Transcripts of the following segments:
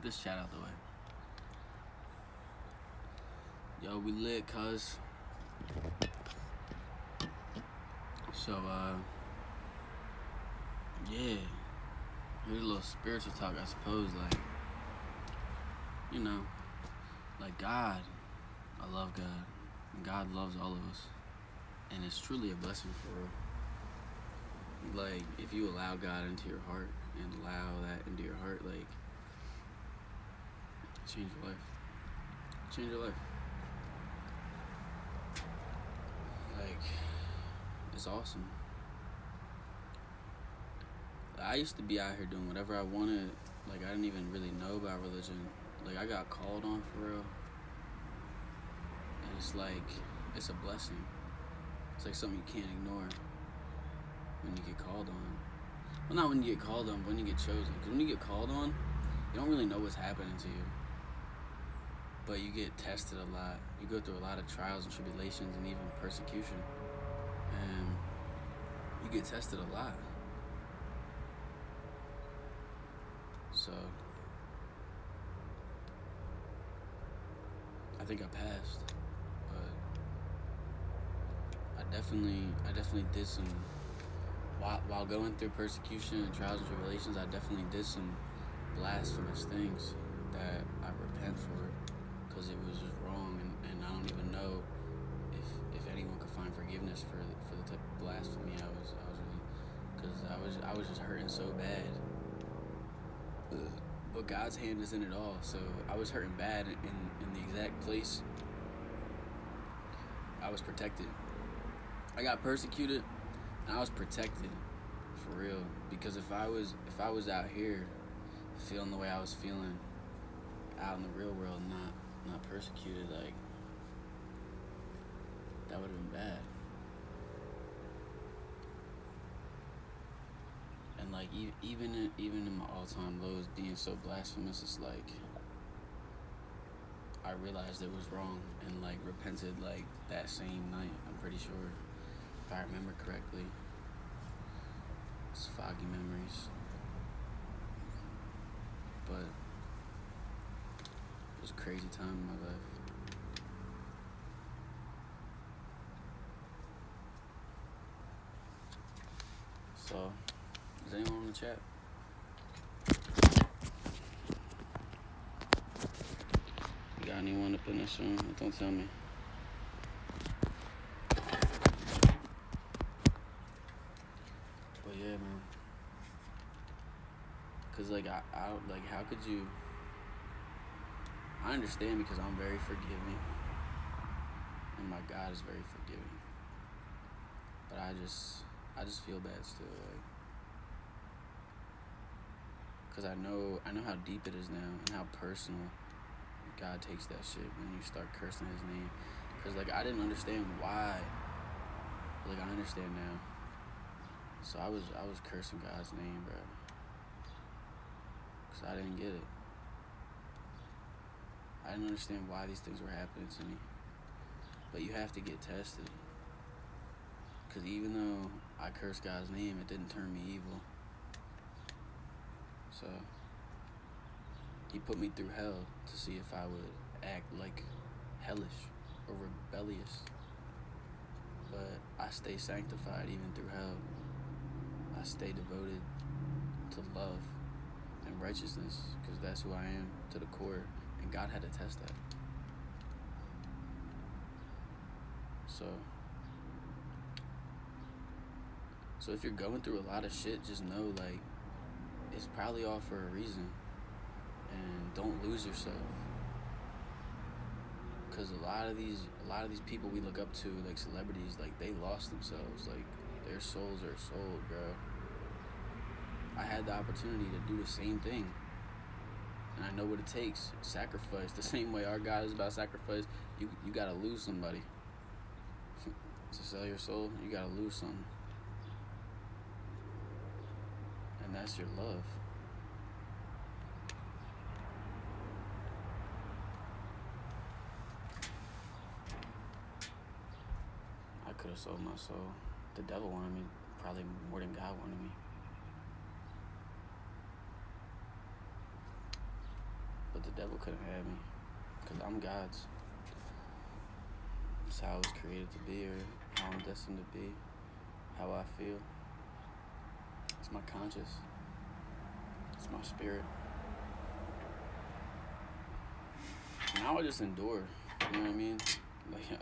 this chat out the way. Yo, we lit, cuz. So, yeah. Here's a little spiritual talk, I suppose. Like, you know, like God. I love God. And God loves all of us. And it's truly a blessing for real. Like, if you allow God into your heart and allow that into your heart, like, change your life. Change your life. Like, it's awesome. I used to be out here doing whatever I wanted. Like, I didn't even really know about religion. Like, I got called on for real. And it's like, it's a blessing. It's like something you can't ignore when you get called on. Well, not when you get called on, but when you get chosen. Because when you get called on, you don't really know what's happening to you. But you get tested a lot. You go through a lot of trials and tribulations and even persecution. And you get tested a lot. So, I think I passed. But I definitely did some, while going through persecution and trials and tribulations, I definitely did some blasphemous things that I repent for, because it was just wrong, and I don't even know if anyone could find forgiveness for the type of blasphemy I was really, because I was just hurting so bad. But God's hand is in it all, so I was hurting bad in the exact place I was protected. I got persecuted, and I was protected, for real. Because if I was out here feeling the way I was feeling out in the real world, not persecuted, like, that would have been bad. And like, even in my all-time lows, being so blasphemous, it's like, I realized it was wrong and like repented like that same night. I'm pretty sure, if I remember correctly. It's foggy memories, but it was a crazy time in my life. So, is anyone in the chat? You got anyone up in this room? Don't tell me. But yeah, man. Cause like I like, how could you? I understand, because I'm very forgiving, and my God is very forgiving. But I just feel bad still, like, cause I know how deep it is now and how personal God takes that shit when you start cursing His name. Cause like, I didn't understand why. Like, I understand now. So I was cursing God's name, bro. Cause I didn't get it. I didn't understand why these things were happening to me. But you have to get tested. Cause even though I cursed God's name, it didn't turn me evil. So He put me through hell to see if I would act like hellish or rebellious. But I stay sanctified even through hell. I stay devoted to love and righteousness, because that's who I am to the core. And God had to test that. So if you're going through a lot of shit, just know, like, it's probably all for a reason. And don't lose yourself. Because a lot of these people we look up to, like celebrities, like, they lost themselves. Like, their souls are sold, bro. I had the opportunity to do the same thing. And I know what it takes. Sacrifice. The same way our God is about sacrifice, you gotta lose somebody. To sell your soul, you gotta lose something. And that's your love. I could have sold my soul. The devil wanted me probably more than God wanted me. devil couldn't have me, because I'm God's. It's how I was created to be, or how I'm destined to be, how I feel. It's my conscious. It's my spirit. Now I just endure. You know what I mean? Like,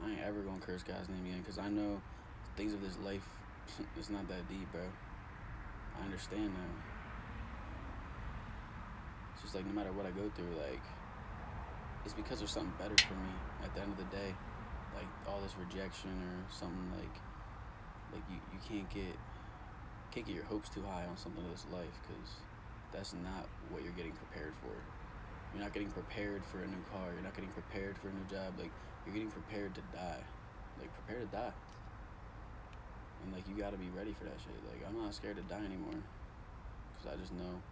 I ain't ever gonna curse God's name again, because I know things of this life, it's not that deep, bro. I understand now. It's just like, no matter what I go through, like, it's because there's something better for me at the end of the day. Like, all this rejection or something, like you can't get your hopes too high on something of this life, because that's not what you're getting prepared for. You're not getting prepared for a new car. You're not getting prepared for a new job. Like, you're getting prepared to die. Like, prepare to die. And, like, you gotta be ready for that shit. Like, I'm not scared to die anymore, because I just know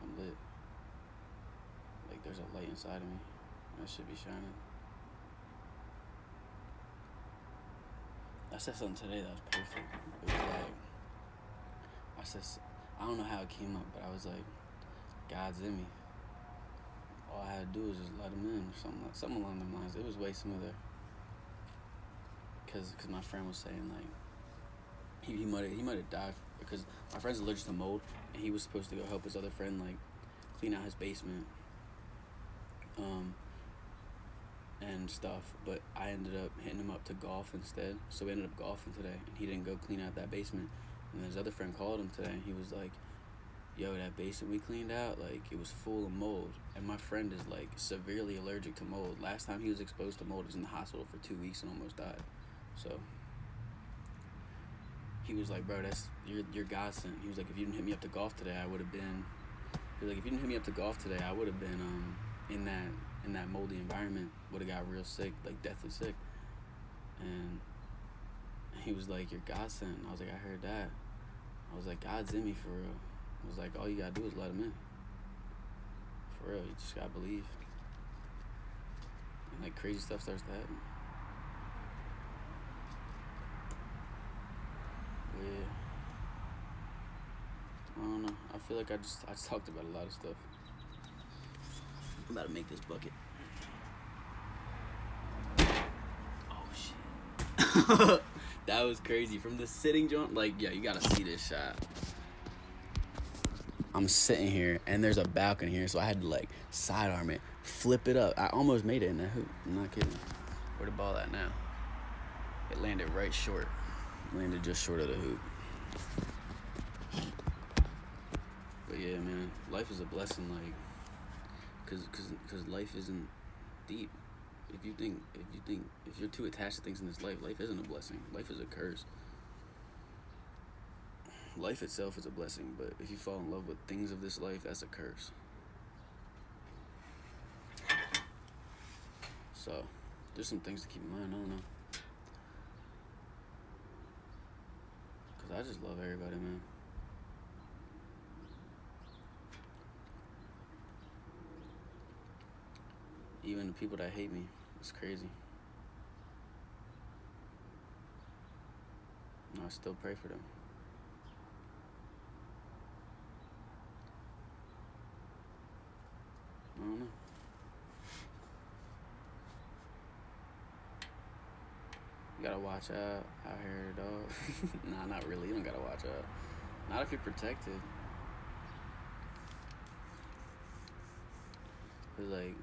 I'm lit. Like, there's a light inside of me, and that should be shining. I said something today that was perfect. It was like, I don't know how it came up, but I was like, God's in me. All I had to do was just let him in, or something along them lines. It was way smoother. Cause my friend was saying, like, he might have died, because my friend's allergic to mold, and he was supposed to go help his other friend, like, clean out his basement, and stuff. But I ended up hitting him up to golf instead. So we ended up golfing today, and he didn't go clean out that basement. And his other friend called him today, and he was like, yo, that basement we cleaned out, like, it was full of mold. And my friend is, like, severely allergic to mold. Last time he was exposed to mold, he was in the hospital for 2 weeks and almost died. So he was like, bro, that's your godsend. He was like, if you didn't hit me up to golf today, I would have been in that moldy environment, would have got real sick, like deathly sick. And he was like, your godsend. I was like, I heard that. I was like, God's in me for real. I was like, all you gotta do is let him in. For real, you just gotta believe. And, like, crazy stuff starts to happen. Yeah. I don't know. I feel like I just talked about a lot of stuff. I'm about to make this bucket. Oh, shit. That was crazy. From the sitting joint, like, yeah, you gotta see this shot. I'm sitting here, and there's a balcony here, so I had to, like, sidearm it, flip it up. I almost made it in that hoop. I'm not kidding. Where the ball at now? It landed right short. Landed just short of the hoop. But yeah, man, life is a blessing, like, cause life isn't deep. If you're too attached to things in this life, life isn't a blessing. Life is a curse. Life itself is a blessing, but if you fall in love with things of this life, that's a curse. So, there's some things to keep in mind. I don't know. Because I just love everybody, man. Even the people that hate me. It's crazy. And I still pray for them. I don't know. You gotta watch out here, dog. Nah, not really. You don't gotta watch out. Not if you're protected. Cause, like,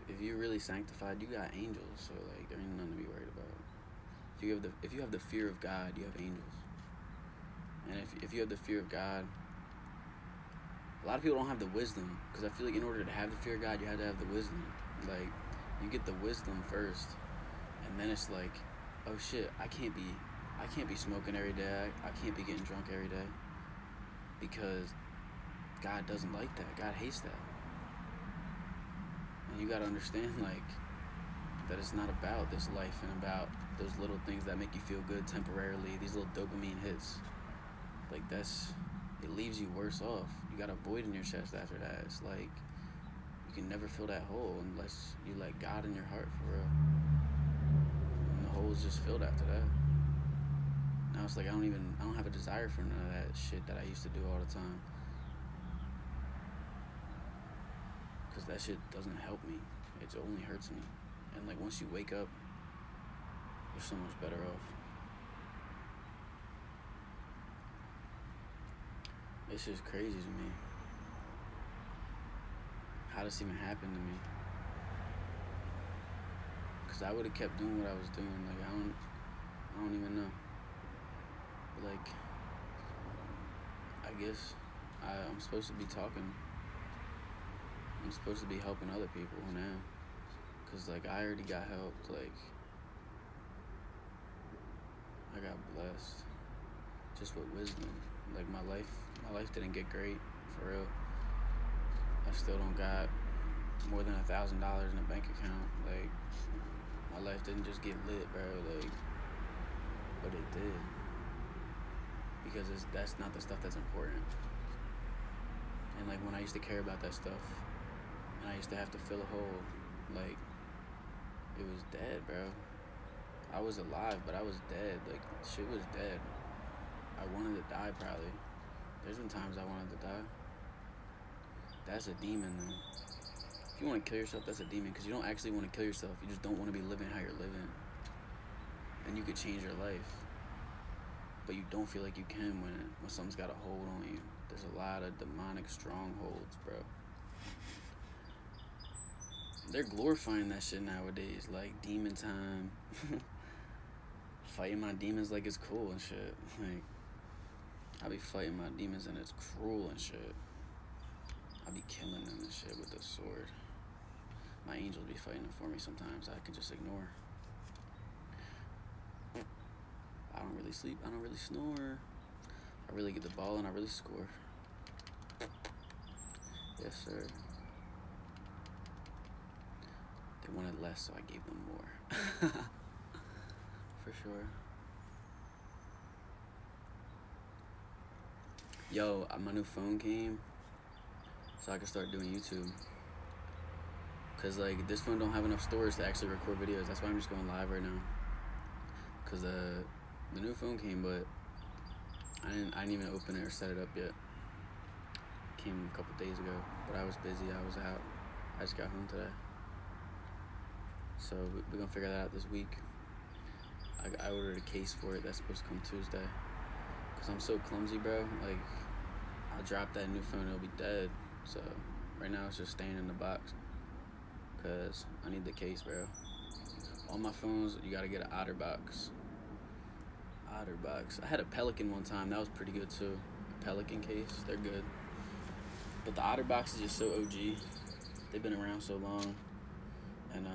if you're really sanctified, you got angels. So, like, there ain't nothing to be worried about. If you have the fear of God, you have angels. And if you have the fear of God, a lot of people don't have the wisdom, because I feel like in order to have the fear of God, you have to have the wisdom. Like, you get the wisdom first, and then it's like, oh shit, I can't be smoking every day. I can't be getting drunk every day, because God doesn't like that. God hates that. And you gotta understand, like, that it's not about this life and about those little things that make you feel good temporarily, these little dopamine hits. Like, it leaves you worse off. You got a void in your chest after that. It's like, you can never fill that hole unless you let God in your heart for real. And the hole is just filled after that. Now it's like, I don't have a desire for none of that shit that I used to do all the time. because that shit doesn't help me. It only hurts me. And like once you wake up, you're so much better off. It's just crazy to me how this even happened to me. Cause I would have kept doing what I was doing. Like I don't even know. But like, I guess I'm supposed to be talking. I'm supposed to be helping other people now. Cause like I already got helped. Like I got blessed just with wisdom. Like my life didn't get great, for real. I still don't got more than $1,000 in a bank account. Like my life didn't just get lit, bro. Like, but it did, because that's not the stuff that's important. And like when I used to care about that stuff, and I used to have to fill a hole, like it was dead, bro. I was alive, but I was dead. Like shit was dead. I wanted to die, probably. There's been times I wanted to die. That's a demon, though. If you want to kill yourself, that's a demon, because you don't actually want to kill yourself. You just don't want to be living how you're living. And you could change your life. But you don't feel like you can when something's got a hold on you. There's a lot of demonic strongholds, bro. They're glorifying that shit nowadays. Like, demon time. Fighting my demons like it's cool and shit. Like, I be fighting my demons and it's cruel and shit. I be killing them and shit with the sword. My angels be fighting them for me sometimes. I can just ignore. I don't really sleep. I don't really snore. I really get the ball and I really score. Yes, sir. They wanted less, so I gave them more. For sure. Yo, my new phone came, so I can start doing YouTube. Cause like this phone don't have enough storage to actually record videos. That's why I'm just going live right now. Cause the new phone came, but I didn't even open it or set it up yet. Came a couple days ago, but I was busy. I was out. I just got home today. So we're gonna figure that out this week. I ordered a case for it that's supposed to come Tuesday. Cause I'm so clumsy, bro. Like, I'll drop that new phone, it'll be dead. So right now it's just staying in the box. Cause I need the case, bro. All my phones, you gotta get an OtterBox. OtterBox. I had a Pelican one time. That was pretty good too. A Pelican case, they're good. But the OtterBox is just so OG. They've been around so long, and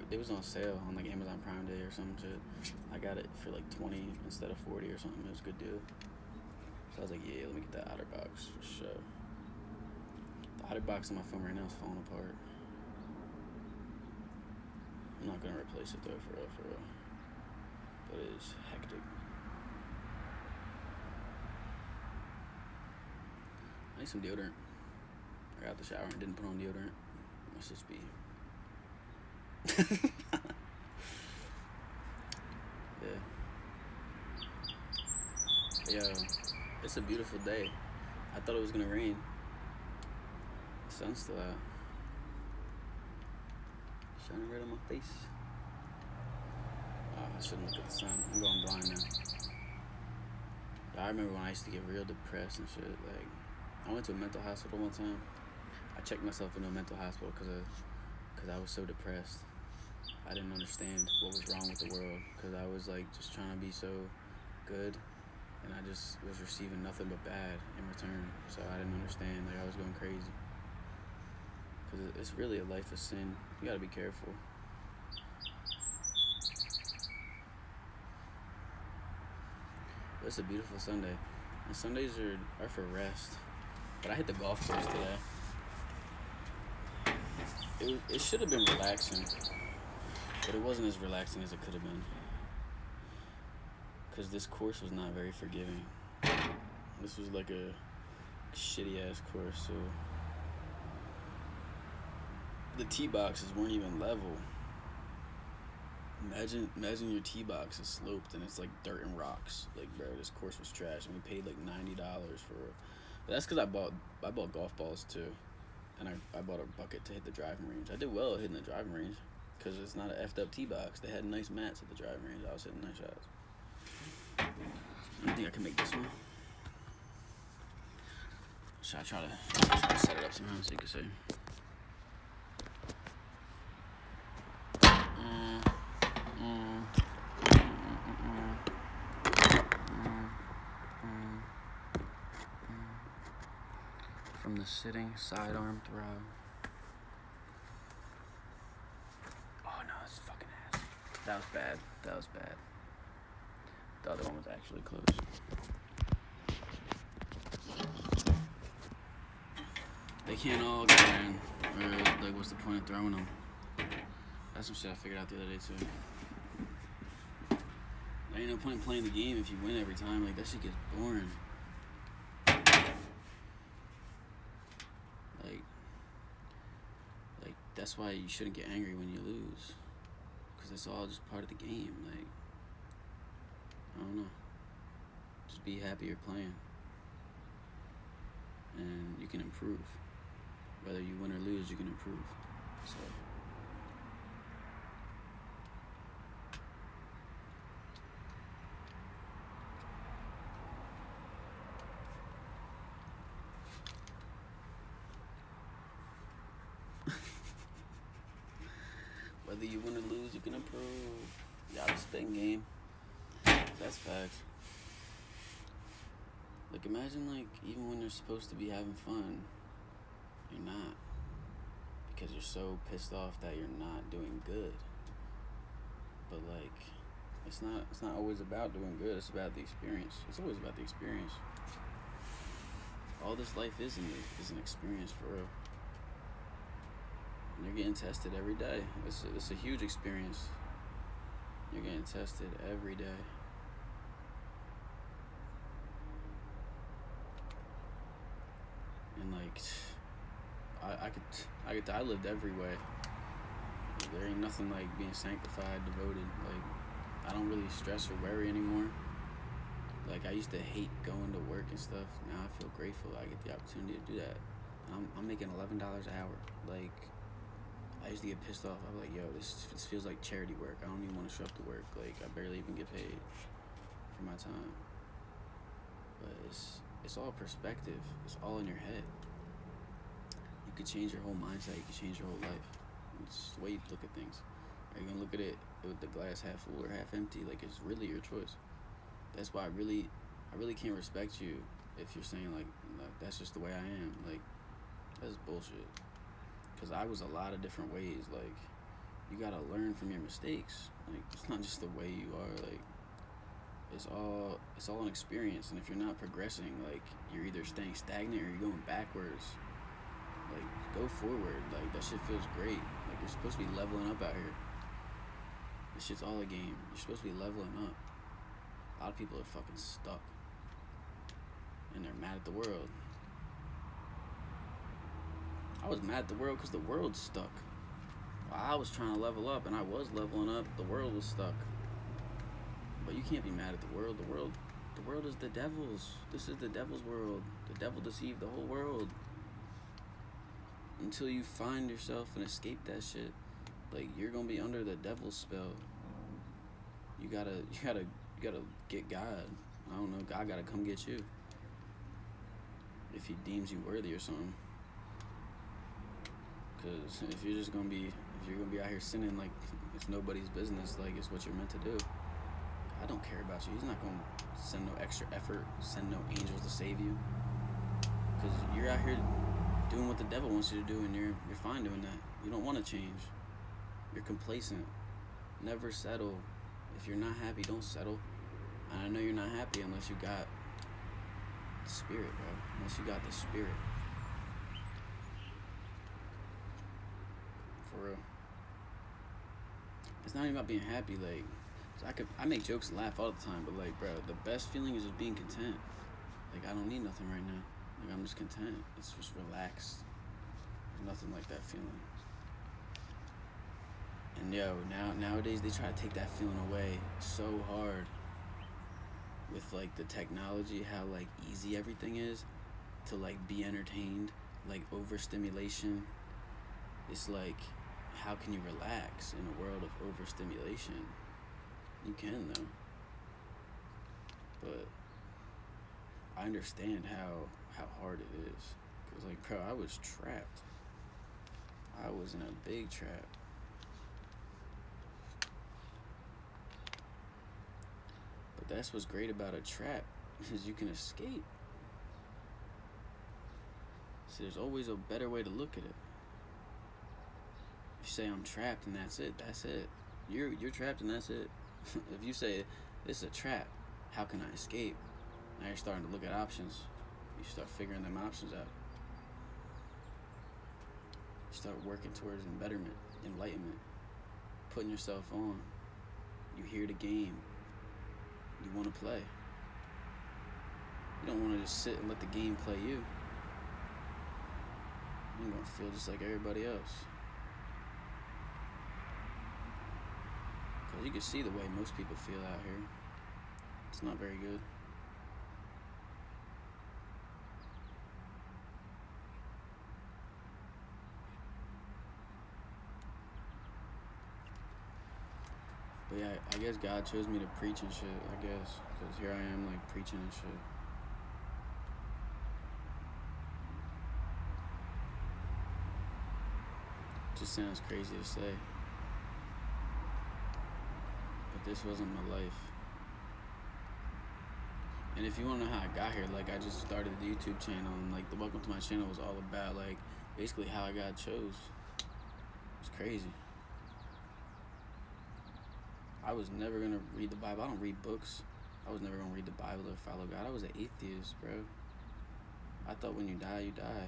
they was on sale on like Amazon Prime Day or some shit. I got it for like 20 instead of 40 or something. It was a good deal. So I was like, yeah, let me get that OtterBox for sure. The OtterBox on my phone right now is falling apart. I'm not gonna replace it though, for real. But it is hectic. I need some deodorant. I got out the shower and didn't put on deodorant. Must just be. Yeah. But yo, it's a beautiful day. I thought it was gonna rain. The sun's still out. Shining right on my face. Oh, I shouldn't look at the sun. I'm going blind now. I remember when I used to get real depressed and shit. Like, I went to a mental hospital one time. I checked myself into a mental hospital because I was so depressed. I didn't understand what was wrong with the world, because I was like just trying to be so good, and I just was receiving nothing but bad in return. So I didn't understand. Like, I was going crazy. Because it's really a life of sin. You gotta be careful. But it's a beautiful Sunday. And Sundays are for rest. But I hit the golf course today. It should have been relaxing, but it wasn't as relaxing as it could have been. Because this course was not very forgiving. This was like a shitty ass course, so the tee boxes weren't even level. Imagine your tee box is sloped and it's like dirt and rocks. Like, bro, this course was trash, and we paid like $90 for it. But that's because I bought golf balls too, and I bought a bucket to hit the driving range. I did well at hitting the driving range because it's not an effed up tee box. They had nice mats at the driving range. I was hitting nice shots. I think I can make this one. Should I try to set it up somehow so you can see? From the sitting sidearm throw. Oh no, that's fucking ass. That was bad. That was bad. The other one was actually close. They can't all go in, or like, what's the point of throwing them? That's some shit I figured out the other day too. There ain't no point in playing the game if you win every time. Like, that shit gets boring. Like that's why you shouldn't get angry when you lose, because it's all just part of the game. Like, I don't know. Just be happy you're playing, and you can improve. Whether you win or lose, you can improve. So. Whether you win or lose, you can improve. Y'all just spitting game. That's facts. Like, imagine, like, even when you're supposed to be having fun, you're not. Because you're so pissed off that you're not doing good. But, like, it's not always about doing good. It's about the experience. It's always about the experience. All this life is an experience, for real. And you're getting tested every day. It's a huge experience. You're getting tested every day. And like, I lived every way. There ain't nothing like being sanctified, devoted. Like, I don't really stress or worry anymore. Like, I used to hate going to work and stuff. Now I feel grateful I get the opportunity to do that. I'm making $11 an hour. Like, I used to get pissed off. I'm like, yo, this feels like charity work. I don't even want to show up to work. Like, I barely even get paid for my time. But it's all perspective. It's all in your head. You could change your whole mindset. You could change your whole life. It's the way you look at things. Are you gonna look at it with the glass half full or half empty? Like, it's really your choice. That's why I really can't respect you if you're saying like that's just the way I am. Like, that's bullshit. Because I was a lot of different ways. Like, you gotta learn from your mistakes. Like, it's not just the way you are. Like, it's all an experience. And if you're not progressing, like, you're either staying stagnant or you're going backwards. Like, go forward. Like, that shit feels great. Like, you're supposed to be leveling up out here. This shit's all a game. You're supposed to be leveling up. A lot of people are fucking stuck. And they're mad at the world. I was mad at the world because the world's stuck. While I was trying to level up and I was leveling up, the world was stuck. But you can't be mad at the world. The world is the devil's. This is the devil's world. The devil deceived the whole world. Until you find yourself and escape that shit, like, you're gonna be under the devil's spell. You gotta get God. I don't know. God gotta come get you if he deems you worthy or something. Cause if you're gonna be out here sinning like it's nobody's business, like it's what you're meant to do, I don't care about you. He's not gonna send no extra effort, send no angels to save you. Cause you're out here doing what the devil wants you to do, and you're fine doing that. You don't want to change. You're complacent. Never settle. If you're not happy, don't settle. And I know you're not happy unless you got the spirit, bro. Unless you got the spirit. For real. It's not even about being happy. Like, I make jokes and laugh all the time, but like, bro, the best feeling is just being content. Like, I don't need nothing right now. Like, I'm just content. It's just relaxed. Nothing like that feeling. And yo, nowadays they try to take that feeling away so hard with like the technology, how like easy everything is to like be entertained. like overstimulation. It's like, how can you relax in a world of overstimulation? You can though, but I understand how hard it is. Cause like, bro, I was trapped. I was in a big trap. But that's what's great about a trap, is you can escape. See, there's always a better way to look at it. If you say I'm trapped and that's it, that's it. You're trapped and that's it. If you say this is a trap, how can I escape? Now you're starting to look at options. You start figuring them options out. You start working towards betterment, enlightenment, putting yourself on. You hear the game. You want to play. You don't want to just sit and let the game play you. You're going to feel just like everybody else. Because you can see the way most people feel out here. It's not very good. But yeah, I guess God chose me to preach and shit, I guess. Because here I am, like, preaching and shit. Just sounds crazy to say. But this wasn't my life. And if you want to know how I got here, like, I just started the YouTube channel. And, like, the Welcome to my channel was all about, like, basically how I got chose. It's crazy. I was never going to read the Bible. I don't read books. I was never going to read the Bible or follow God. I was an atheist, bro. I thought when you die, you die.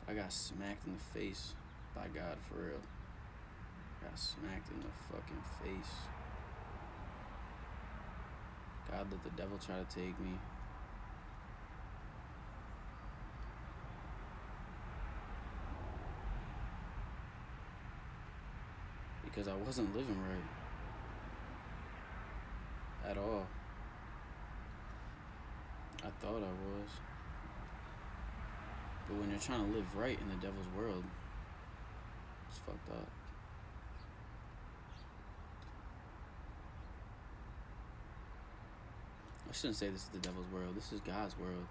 I got smacked in the face by God, for real. Got smacked in the fucking face. God let the devil try to take me. Because I wasn't living right. At all. I thought I was. But when you're trying to live right in the devil's world, it's fucked up. I shouldn't say this is the devil's world. This is God's world.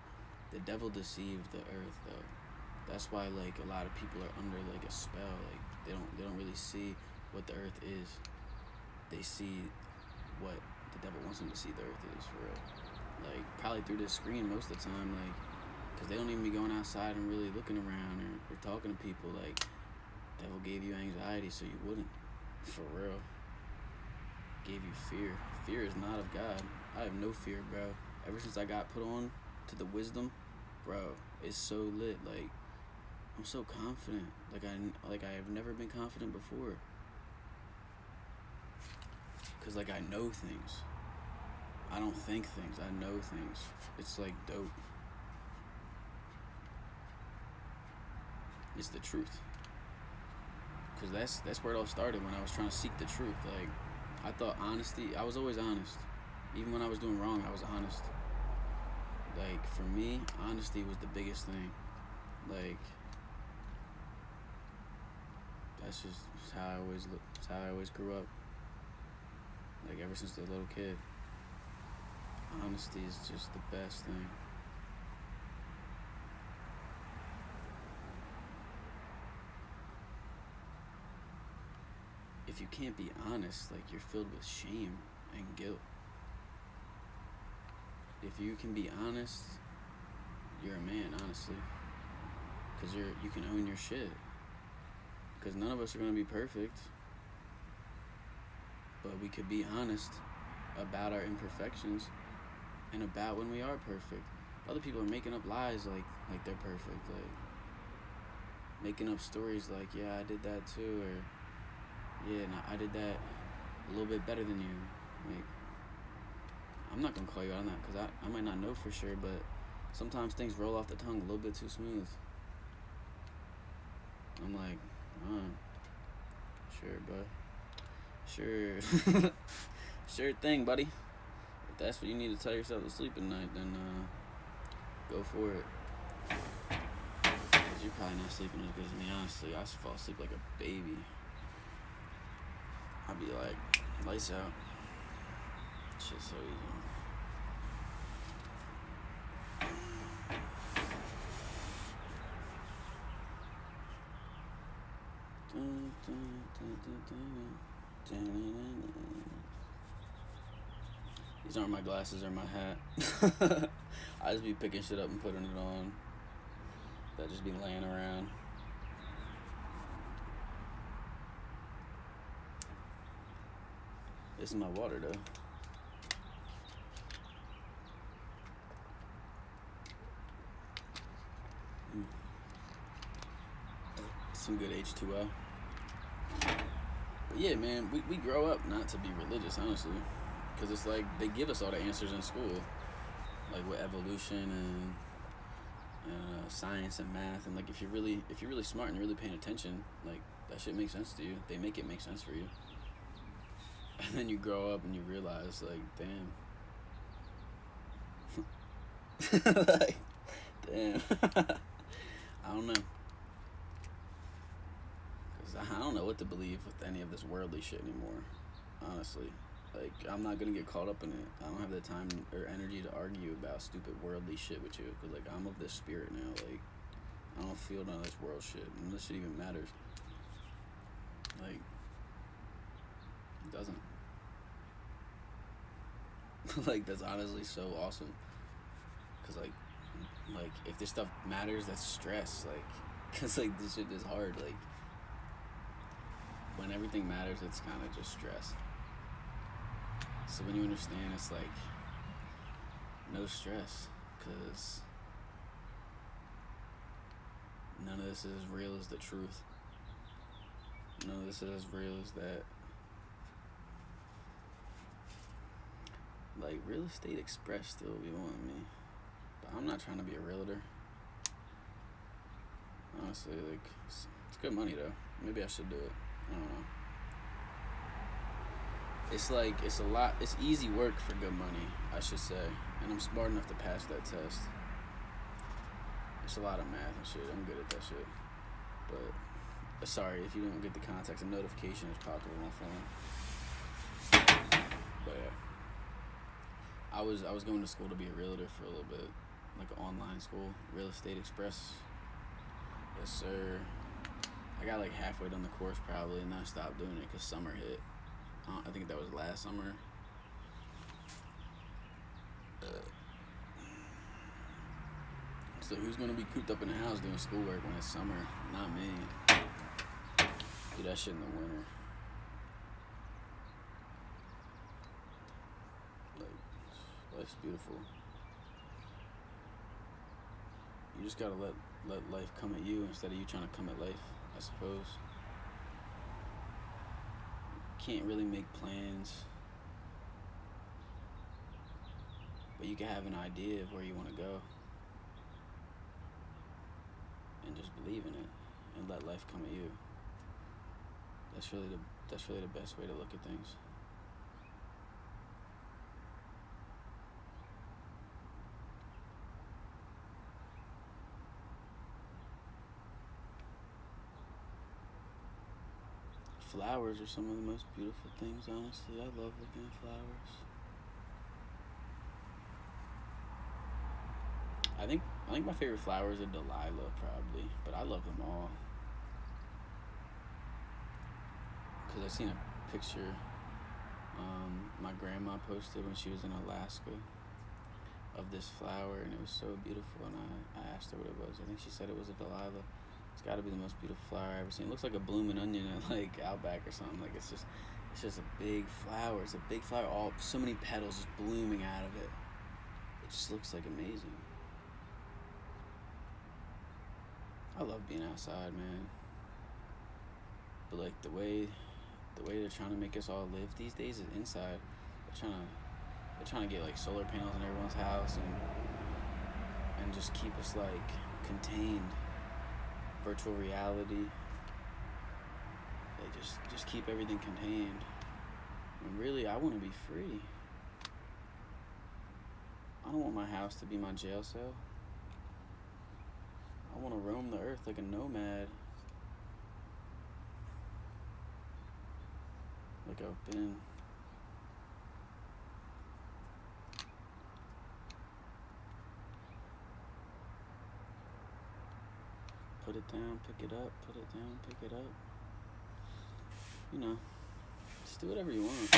The devil deceived the earth, though. That's why, like, a lot of people are under, like, a spell. Like, they don't really see what the earth is. They see what the devil wants them to see the earth is, for real. Like, probably through this screen most of the time, like, because they don't even be going outside and really looking around or talking to people. Like, devil gave you anxiety so you wouldn't, for real. Gave you fear. Fear is not of God. I have no fear, bro. Ever since I got put on to the wisdom, bro, it's so lit. Like, I'm so confident. Like I have never been confident before. Cause like I know things. I don't think things. I know things. It's like dope. It's the truth. Cause that's where it all started, when I was trying to seek the truth. Like, I thought honesty. I was always honest. Even when I was doing wrong, I was honest. Like, for me, honesty was the biggest thing. Like, that's just how I always look. That's how I always grew up. Like, ever since a little kid. Honesty is just the best thing. If you can't be honest, like, you're filled with shame and guilt. If you can be honest, you're a man, honestly. Because you can own your shit. Because none of us are going to be perfect. But we could be honest about our imperfections and about when we are perfect. Other people are making up lies like they're perfect. Like, making up stories like, yeah, I did that too. Or, yeah, no, I did that a little bit better than you. Like, I'm not going to call you out on that because I might not know for sure, but sometimes things roll off the tongue a little bit too smooth. I'm like, sure, bud. Sure. Sure thing, buddy. If that's what you need to tell yourself to sleep at night, then go for it. Cause you're probably not sleeping as good as me, honestly. I fall asleep like a baby. I'll be like, lights out. Shit's so easy. These aren't my glasses or my hat. I just be picking shit up and putting it on. That just be laying around. This is my water though. Some good H2O. But yeah, man, we grow up not to be religious, honestly. Because it's like they give us all the answers in school. Like with evolution and science and math. And like if you're really smart and you're really paying attention, like that shit makes sense to you. They make it make sense for you. And then you grow up and you realize, like, damn. Like, damn. I don't know. Because I don't know what to believe with any of this worldly shit anymore, honestly. Like, I'm not going to get caught up in it. I don't have the time or energy to argue about stupid worldly shit with you. Because, like, I'm of this spirit now. Like, I don't feel none of this world shit. None of this shit even matters. Like, it doesn't. Like, that's honestly so awesome. Because, like, if this stuff matters, that's stress. Like, because, like, this shit is hard. Like, when everything matters, it's kind of just stress. So when you understand, it's like no stress, because none of this is as real as the truth. None of this is as real as that. Like, Real Estate Express still be wanting me, but I'm not trying to be a realtor. Honestly, like, it's good money though. Maybe I should do it. I don't know. It's like, it's easy work for good money, I should say. And I'm smart enough to pass that test. It's a lot of math and shit. I'm good at that shit. But, sorry if you don't get the context. A notification is popped up on my phone. But yeah. I was going to school to be a realtor for a little bit. Like an online school. Real Estate Express. Yes, sir. I got like halfway done the course probably, and then I stopped doing it because summer hit. I think that was last summer. So who's gonna be cooped up in the house doing schoolwork when it's summer? Not me. Do that shit in the winter. Like, life's beautiful. You just gotta let life come at you instead of you trying to come at life, I suppose. Can't really make plans, but you can have an idea of where you want to go and just believe in it and let life come at you. That's really the best way to look at things. Flowers are some of the most beautiful things, honestly. I love looking at flowers. I think my favorite flowers are Delilah, probably, but I love them all. Because I seen a picture my grandma posted when she was in Alaska of this flower, and it was so beautiful, and I asked her what it was. I think she said it was a Delilah. It's got to be the most beautiful flower I've ever seen. It looks like a blooming onion at like Outback or something. Like, it's just a big flower. It's a big flower. So many petals just blooming out of it. It just looks like amazing. I love being outside, man. But like the way they're trying to make us all live these days is inside. They're trying to get like solar panels in everyone's house and just keep us like contained. Virtual reality. They just keep everything contained. And really, I want to be free. I don't want my house to be my jail cell. I want to roam the earth like a nomad. Like I've been. Put it down, pick it up, put it down, pick it up. You know, just do whatever you want.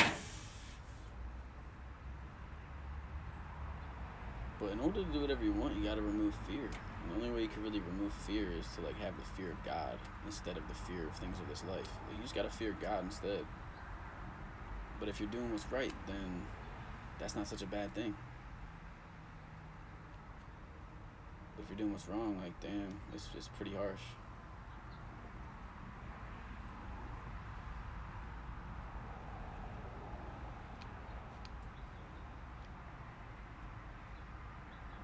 But in order to do whatever you want, you gotta remove fear. And the only way you can really remove fear is to like have the fear of God instead of the fear of things of this life. Like, you just gotta fear God instead. But if you're doing what's right, then that's not such a bad thing. But if you're doing what's wrong, like damn, it's just pretty harsh.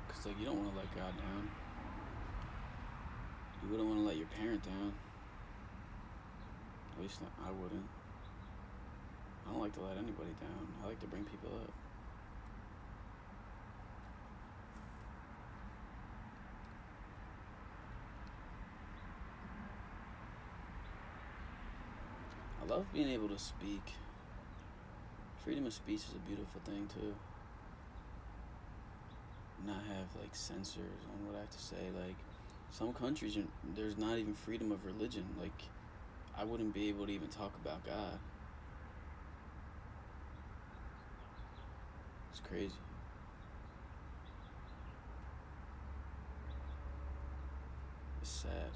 Cause like you don't want to let God down. You wouldn't want to let your parent down. At least I wouldn't. I don't like to let anybody down. I like to bring people up. I love being able to speak. Freedom of speech is a beautiful thing too. Not have like censors on what I have to say. Like some countries, there's not even freedom of religion. Like I wouldn't be able to even talk about God. It's crazy. It's sad.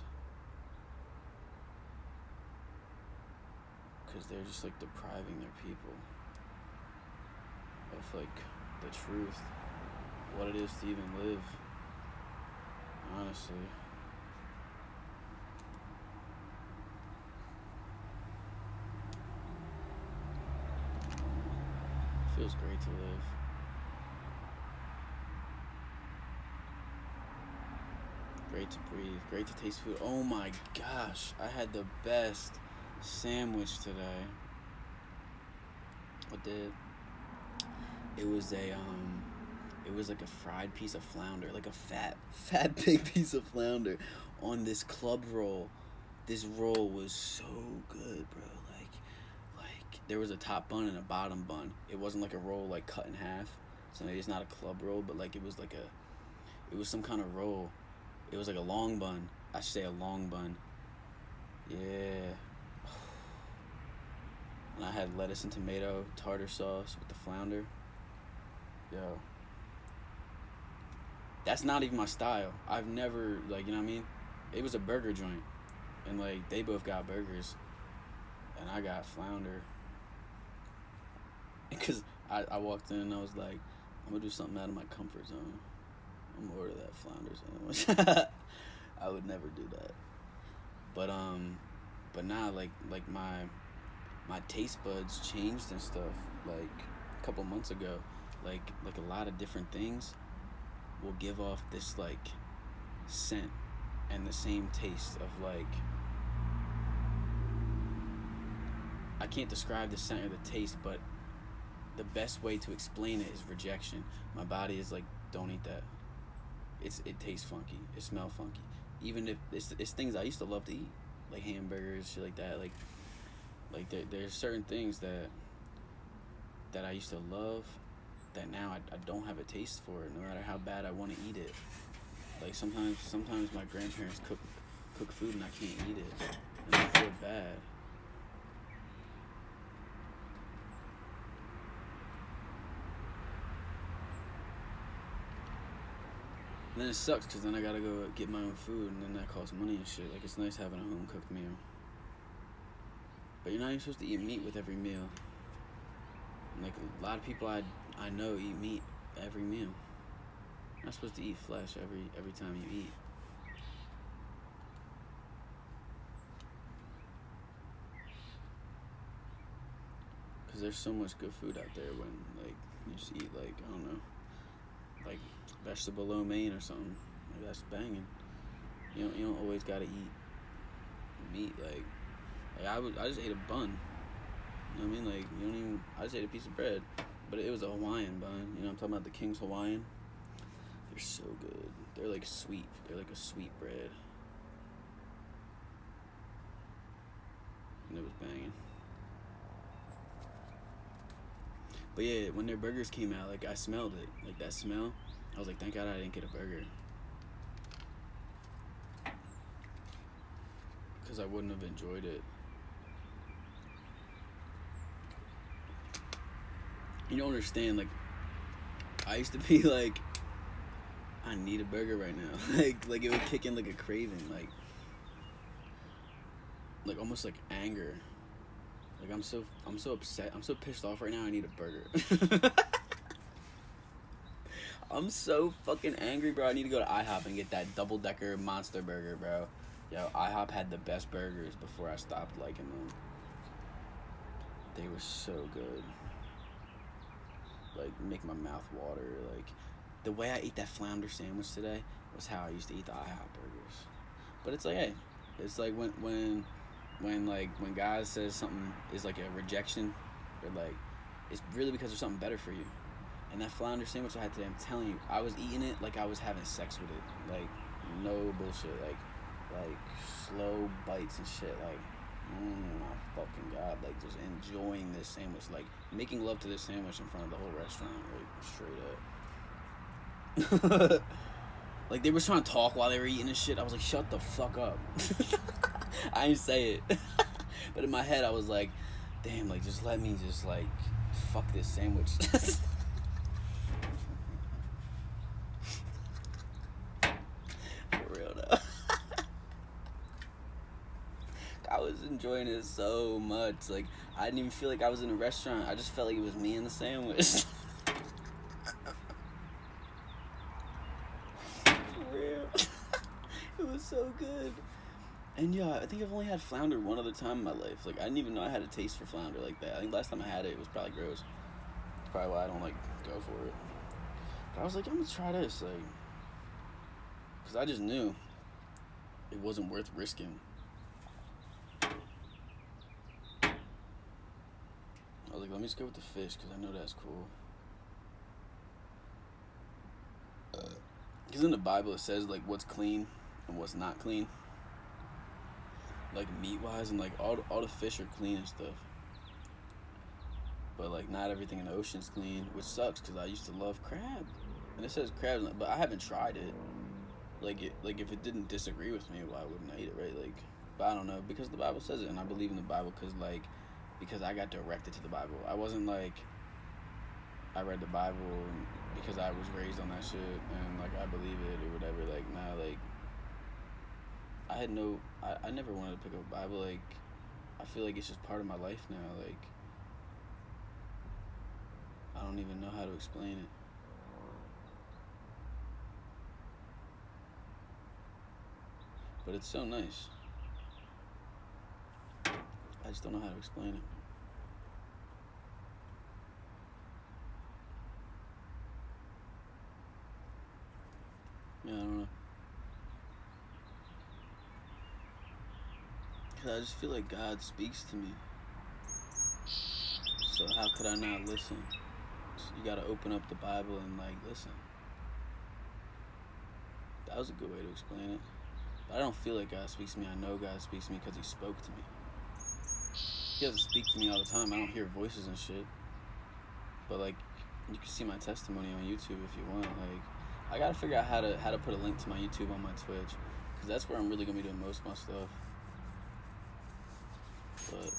Because they're just like depriving their people of like the truth, what it is to even live. Honestly. It feels great to live. Great to breathe, great to taste food. Oh my gosh, I had the best sandwich today. I did. It was like a fried piece of flounder, like a fat big piece of flounder on this club roll. This roll was so good, bro. Like there was a top bun and a bottom bun. It wasn't like a roll like cut in half. So maybe it's not a club roll, but like it was some kind of roll. It was like a long bun. I should say a long bun. Yeah. And I had lettuce and tomato tartar sauce with the flounder. Yo. That's not even my style. I've never, like, you know what I mean? It was a burger joint. And, like, they both got burgers. And I got flounder. Because I walked in and I was like, I'm going to do something out of my comfort zone. I'm going to order that flounder sandwich. I would never do that. But now, like my taste buds changed and stuff. Like, a couple months ago, like a lot of different things will give off this, like, scent and the same taste of, like, I can't describe the scent or the taste, but the best way to explain it is rejection. My body is like, don't eat that. It tastes funky. It smells funky. Even if it's things I used to love to eat, like hamburgers, shit like that. Like there's certain things that I used to love that now I don't have a taste for it, no matter how bad I want to eat it. Like sometimes my grandparents cook food and I can't eat it, and I feel bad. And then it sucks because then I gotta go get my own food, and then that costs money and shit. Like, it's nice having a home cooked meal, but you're not even supposed to eat meat with every meal. And like a lot of people I know eat meat every meal. You're not supposed to eat flesh every time you eat. Because there's so much good food out there when, like, you just eat, like, I don't know, like vegetable lo mein or something. Like, that's banging. You don't always gotta eat meat. Like I just ate a bun. You know what I mean? Like, you don't even. I just ate a piece of bread, but it was a Hawaiian bun. You know, I'm talking about the King's Hawaiian. They're so good. They're like sweet. They're like a sweet bread. it was banging. But yeah, when their burgers came out, like I smelled it, like that smell. I was like, thank God I didn't get a burger, because I wouldn't have enjoyed it. You don't understand, like, I used to be like, I need a burger right now. like it would kick in like a craving, like almost like anger. Like I'm so upset. I'm so pissed off right now. I need a burger. I'm so fucking angry, bro. I need to go to IHOP and get that double-decker monster burger, bro. Yo, IHOP had the best burgers before I stopped liking them. They were so good. Like, make my mouth water. Like, the way I ate that flounder sandwich today was how I used to eat the IHOP burgers. But it's like, hey, it's like when God says something is like a rejection, or like, it's really because there's something better for you. And that flounder sandwich I had today, I'm telling you, I was eating it like I was having sex with it. Like, no bullshit. Like slow bites and shit. Like, my fucking God. Like, just enjoying this sandwich. Like, making love to this sandwich in front of the whole restaurant. Like, straight up. Like, they were trying to talk while they were eating this shit. I was like, shut the fuck up. I didn't say it. But in my head, I was like, damn, like, just let me just, like, fuck this sandwich. For real, though. I was enjoying it so much. Like, I didn't even feel like I was in a restaurant. I just felt like it was me and the sandwich. For real. It was so good. And yeah, I think I've only had flounder one other time in my life. Like, I didn't even know I had a taste for flounder like that. I think last time I had it, it was probably gross. That's probably why I don't, like, go for it. But I was like, I'm gonna try this, like, because I just knew it wasn't worth risking. I was like, let me just go with the fish, because I know that's cool. Because in the Bible, it says, like, what's clean and what's not clean. Like, meat-wise, and, like, all the fish are clean and stuff. But, like, not everything in the ocean's clean, which sucks, because I used to love crab. And it says crab, but I haven't tried it. Like, if it didn't disagree with me, why wouldn't I eat it, right? Like, but I don't know, because the Bible says it, and I believe in the Bible, because I got directed to the Bible. I wasn't, like, I read the Bible because I was raised on that shit, and, like, I believe it, or whatever. Like, nah, like, I never wanted to pick up a Bible. Like, I feel like it's just part of my life now. Like, I don't even know how to explain it. But it's so nice. I just don't know how to explain it. Yeah, I don't know. Because I just feel like God speaks to me. So how could I not listen? So you gotta open up the Bible and, like, listen. That was a good way to explain it. But I don't feel like God speaks to me. I know God speaks to me because he spoke to me. He doesn't speak to me all the time. I don't hear voices and shit. But, like, you can see my testimony on YouTube if you want. Like, I gotta figure out how to put a link to my YouTube on my Twitch, because that's where I'm really gonna be doing most of my stuff. But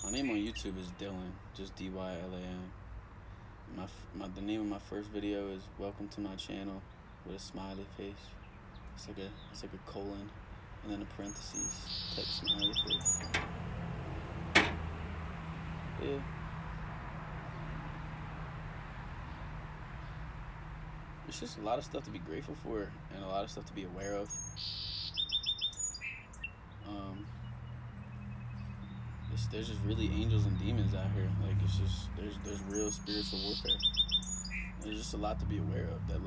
my name on YouTube is Dylan, just DYLAN. The name of my first video is "Welcome to my channel" with a smiley face. It's like a colon and then a parentheses type smiley face. Yeah. It's just a lot of stuff to be grateful for and a lot of stuff to be aware of. There's just really angels and demons out here. Like, it's just there's real spiritual warfare. There's just a lot to be aware of that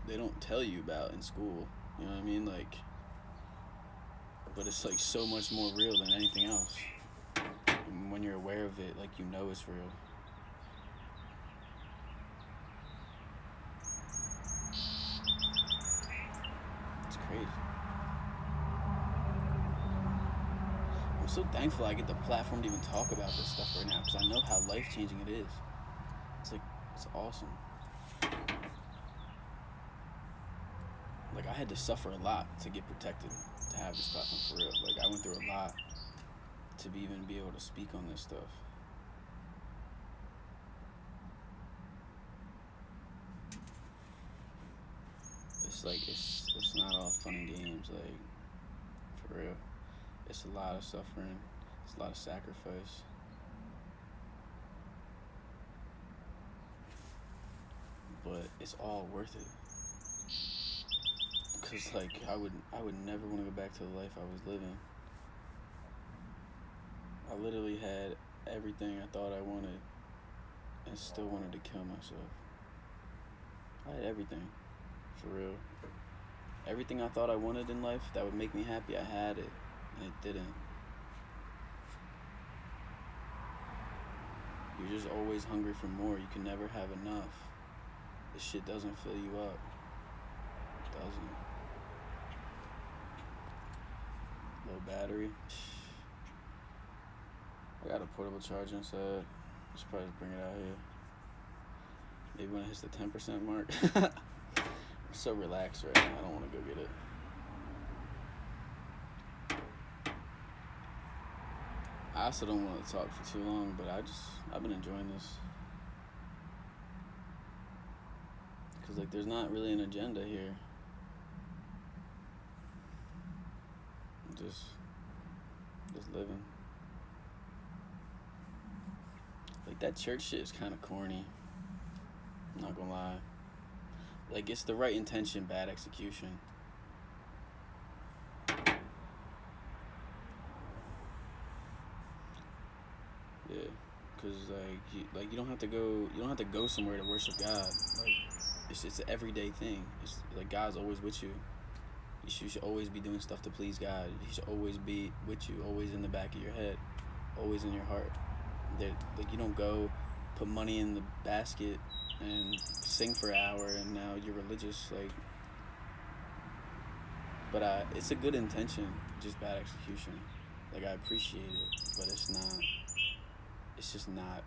they don't tell you about in school. You know what I mean? Like, but it's like so much more real than anything else. And when you're aware of it, like, you know it's real. It's crazy. so thankful I get the platform to even talk about this stuff right now because I know how life changing it is. It's like, it's awesome. Like, I had to suffer a lot to get protected, to have this platform for real. Like, I went through a lot to even be able to speak on this stuff. It's like, it's not all fun and games, like, for real. It's a lot of suffering. It's a lot of sacrifice. But it's all worth it. Cause like I would never want to go back to the life I was living. I literally had everything I thought I wanted and still wanted to kill myself. I had everything, for real. Everything I thought I wanted in life that would make me happy, I had it, and it didn't. You're just always hungry for more. You can never have enough. This shit doesn't fill you up. It doesn't. Low battery. I got a portable charger inside. Just probably bring it out here. Maybe when it hits the 10% mark. I'm so relaxed right now. I don't want to go get it. I also don't want to talk for too long, but I've been enjoying this. Cause like there's not really an agenda here. I'm just living. Like that church shit is kind of corny. I'm not gonna lie. Like it's the right intention, bad execution. Yeah, cause you don't have to go somewhere to worship God. Like it's an everyday thing. It's like God's always with you. You should always be doing stuff to please God. He should always be with you, always in the back of your head, always in your heart. Like you don't go put money in the basket and sing for an hour and now you're religious. Like, but it's a good intention, just bad execution. Like I appreciate it, but it's just not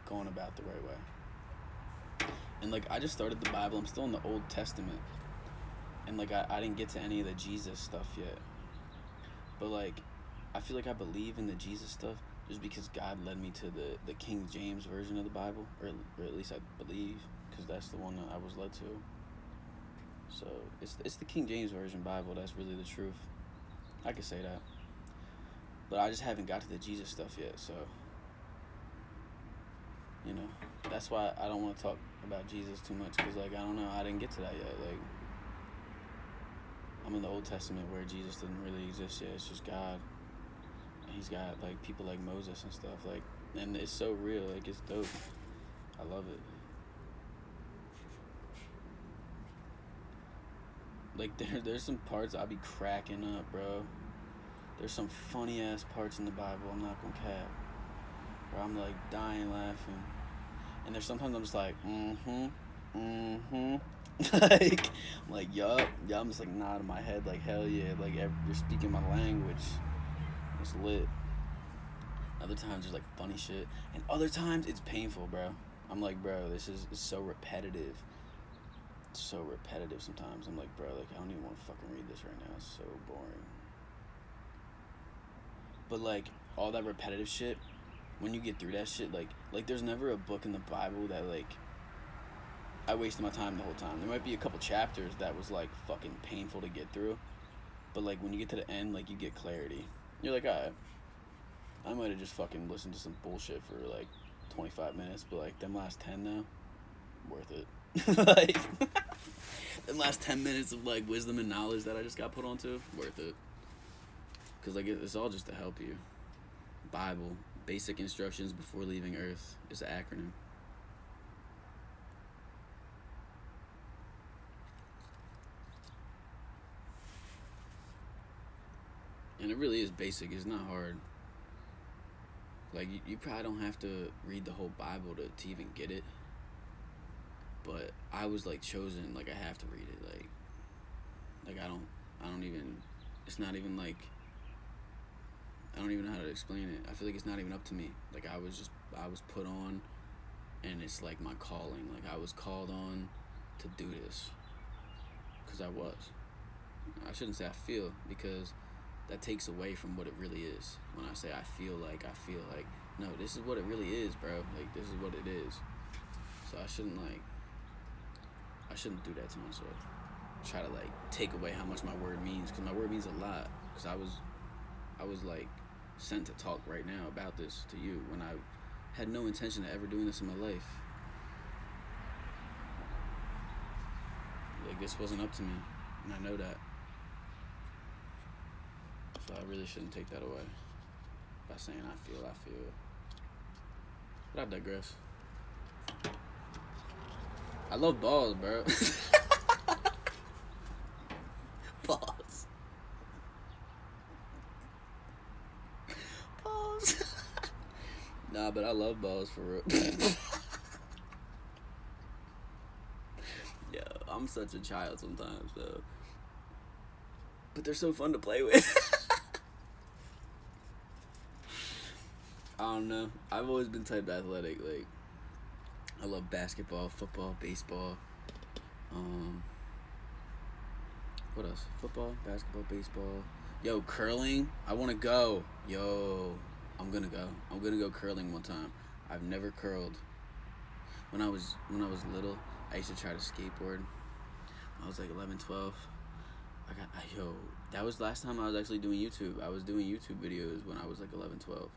going about the right way. And like I just started the Bible. I'm still in the Old Testament. And like I didn't get to any of the Jesus stuff yet. But like I feel like I believe in the Jesus stuff just because God led me to the King James version of the Bible, or at least I believe, because that's the one that I was led to. So it's the King James version Bible that's really the truth. I could say that. But I just haven't got to the Jesus stuff yet, so you know, that's why I don't want to talk about Jesus too much, because like I don't know, I didn't get to that yet. Like I'm in the Old Testament where Jesus didn't really exist yet. It's just God, and he's got like people like Moses and stuff, like, and it's so real. Like it's dope. I love it. Like there's some parts I be cracking up, bro. There's some funny ass parts in the Bible, I'm not gonna cap, where I'm like dying laughing. And there's sometimes I'm just like, like, I'm like, yup. Yeah, I'm just like nodding my head like, hell yeah, like you're speaking my language. It's lit. Other times there's like funny shit. And other times it's painful, bro. I'm like, bro, it's so repetitive. It's so repetitive sometimes. I'm like, bro, like I don't even want to fucking read this right now. It's so boring. But like all that repetitive shit, when you get through that shit, like there's never a book in the Bible that like I wasted my time the whole time. There might be a couple chapters that was like fucking painful to get through, but like when you get to the end, like you get clarity. You're like, alright, I might have just fucking listened to some bullshit for like 25 minutes, but like them last 10 though, worth it. Like them last 10 minutes of like wisdom and knowledge that I just got put onto, worth it. Cause like it's all just to help you. Bible, basic instructions before leaving Earth, is an acronym. And it really is basic. It's not hard. Like you probably don't have to read the whole Bible to even get it. But I was like chosen. Like I have to read it. Like I don't even. It's not even like I don't even know how to explain it. I feel like it's not even up to me. Like I was put on, and it's like my calling. Like I was called on to do this, because I was. I shouldn't say I feel, because that takes away from what it really is. When I say I feel like, no, this is what it really is, bro. Like this is what it is. So I shouldn't do that to myself. Try to like take away how much my word means, because my word means a lot. Because I was like sent to talk right now about this to you when I had no intention of ever doing this in my life. Like this wasn't up to me, and I know that. So I really shouldn't take that away by saying I feel. But I digress. I love balls, bro. Balls. Balls. Nah, but I love balls for real. Yo, I'm such a child sometimes, though. But they're so fun to play with. I don't know. I've always been type athletic. Like, I love basketball, football, baseball. What else? Football, basketball, baseball. Yo, curling. I want to go. Yo, I'm gonna go. I'm gonna go curling one time. I've never curled. When I was little, I used to try to skateboard. I was like 11, 12. That was the last time I was actually doing YouTube. I was doing YouTube videos when I was like 11, 12.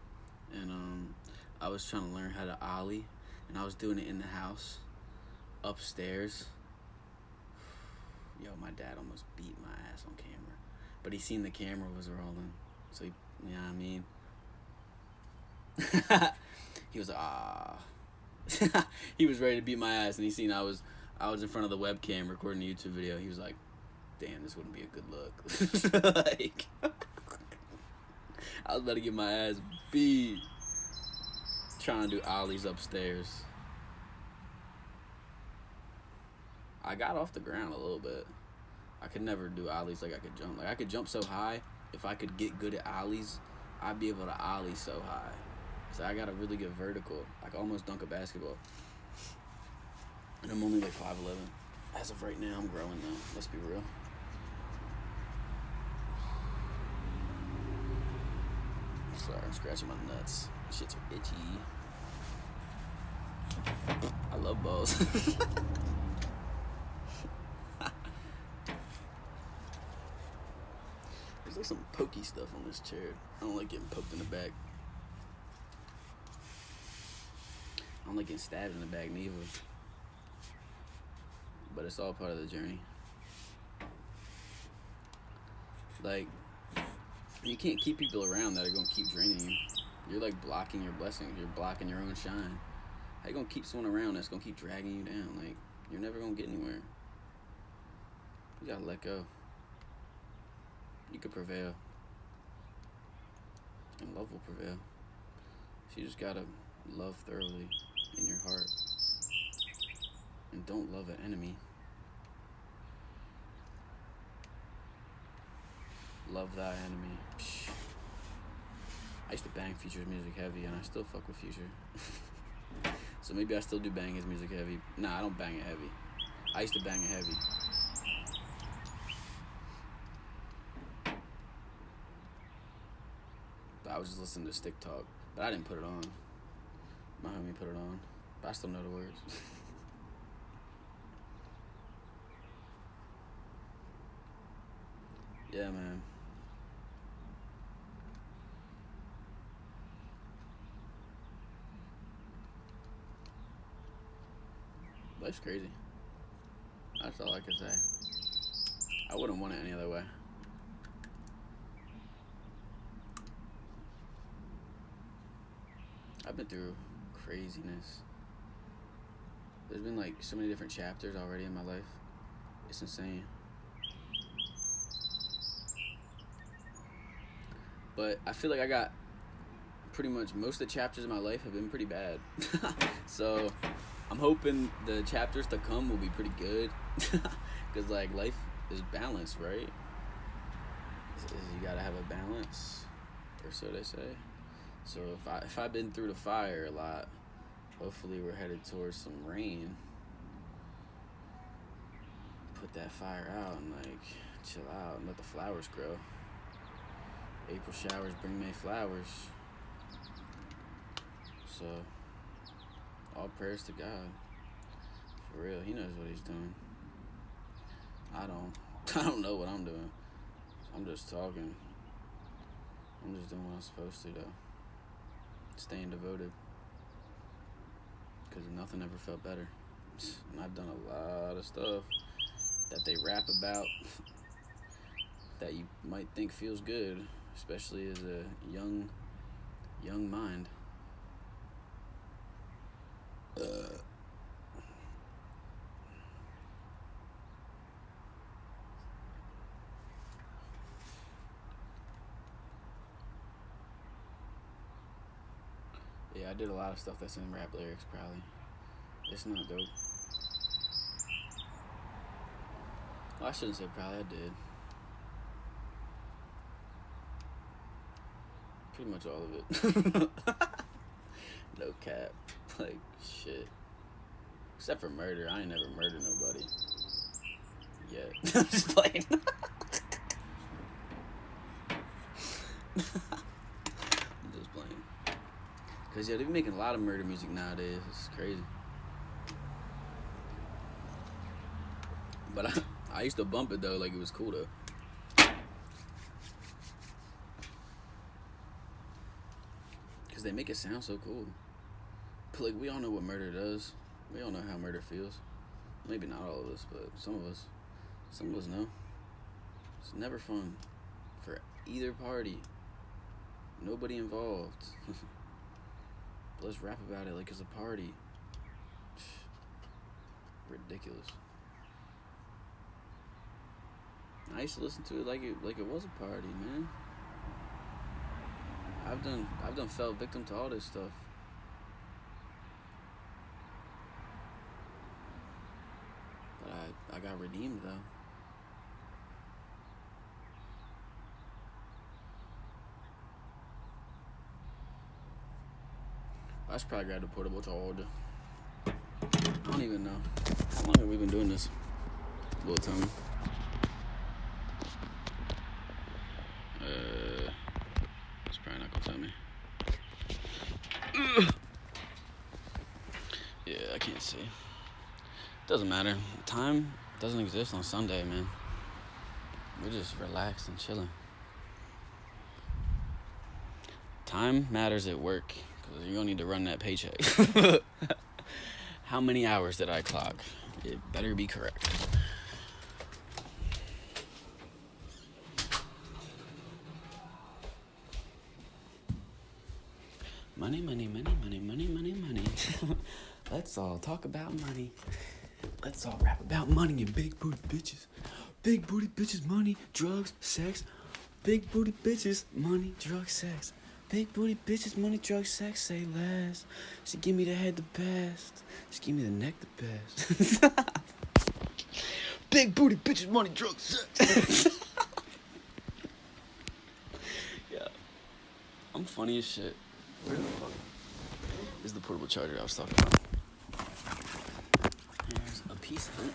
And I was trying to learn how to ollie, and I was doing it in the house, upstairs. Yo, my dad almost beat my ass on camera, but he seen the camera was rolling, so you know what I mean? He was like, ah. He was ready to beat my ass, and he seen I was in front of the webcam recording a YouTube video. He was like, damn, this wouldn't be a good look. Like, I was about to get my ass beat trying to do ollies upstairs. I got off the ground a little bit. I could never do ollies like I could jump. Like I could jump so high. If I could get good at ollies, I'd be able to ollie so high. So I got a really good vertical. I could almost dunk a basketball. And I'm only like 5'11". As of right now, I'm growing though. Let's be real. Sorry, I'm scratching my nuts. Shits are itchy. I love balls. There's like some pokey stuff on this chair. I don't like getting poked in the back. I don't like getting stabbed in the back neither. But it's all part of the journey. Like, you can't keep people around that are gonna keep draining you. You're like blocking your blessings. You're blocking your own shine. How you gonna keep someone around that's gonna keep dragging you down? Like, you're never gonna get anywhere. You gotta let go. You could prevail. And love will prevail. So you just gotta love thoroughly in your heart. And don't love an enemy. Love thy enemy. Psh. I used to bang Future's music heavy, and I still fuck with Future. So maybe I still do bang his music heavy. Nah, I don't bang it heavy. I used to bang it heavy. But I was just listening to Stick Talk. But I didn't put it on. My homie put it on. But I still know the words. Yeah, man. Life's crazy. That's all I can say. I wouldn't want it any other way. I've been through craziness. There's been like so many different chapters already in my life. It's insane. But I feel like I got pretty much most of the chapters in my life have been pretty bad. So I'm hoping the chapters to come will be pretty good. Because like life is balanced, right? You gotta have a balance. or so they say. So if I've been through the fire a lot, hopefully we're headed towards some rain. Put that fire out and like chill out and let the flowers grow. April showers bring May flowers. So all prayers to God. For real, he knows what he's doing. I don't know what I'm doing. I'm just talking. I'm just doing what I'm supposed to though. Staying devoted. Because nothing ever felt better. And I've done a lot of stuff that they rap about that you might think feels good, especially as a young mind. Yeah, I did a lot of stuff that's in rap lyrics, probably. It's not dope. Well, I shouldn't say probably, I did. Pretty much all of it. No cap. Like, shit. Except for murder. I ain't never murdered nobody. Yet. I'm just playing. I'm just playing. Because, yeah, they be making a lot of murder music nowadays. It's crazy. But I used to bump it, though, like it was cool, though. Because they make it sound so cool. But, like, we all know what murder does. We all know how murder feels. Maybe not all of us, but some of us. Some of us know. It's never fun for either party. Nobody involved. But let's rap about it like it's a party. Ridiculous. I used to listen to it like it was a party, man. I've done fell victim to all this stuff. But I got redeemed though. I should probably grab the portable charger. I don't even know. How long have we been doing this? Little Tommy. It's probably not gonna tell me. Yeah, I can't see. Doesn't matter. Time doesn't exist on Sunday, man. We're just relaxed and chilling. Time matters at work, because you're gonna need to run that paycheck. How many hours did I clock? It better be correct. Money, money, money, money, money, money, money. Let's all talk about money. Let's all rap about money and big booty bitches. Big booty bitches, money, drugs, sex. Big booty bitches, money, drugs, sex. Big booty bitches, money, drugs, sex, say less. She give me the head the best. She give me the neck the best. Big booty bitches, money, drugs, sex. Yeah. I'm funny as shit. Where the fuck is the portable charger I was talking about? There's a piece of it.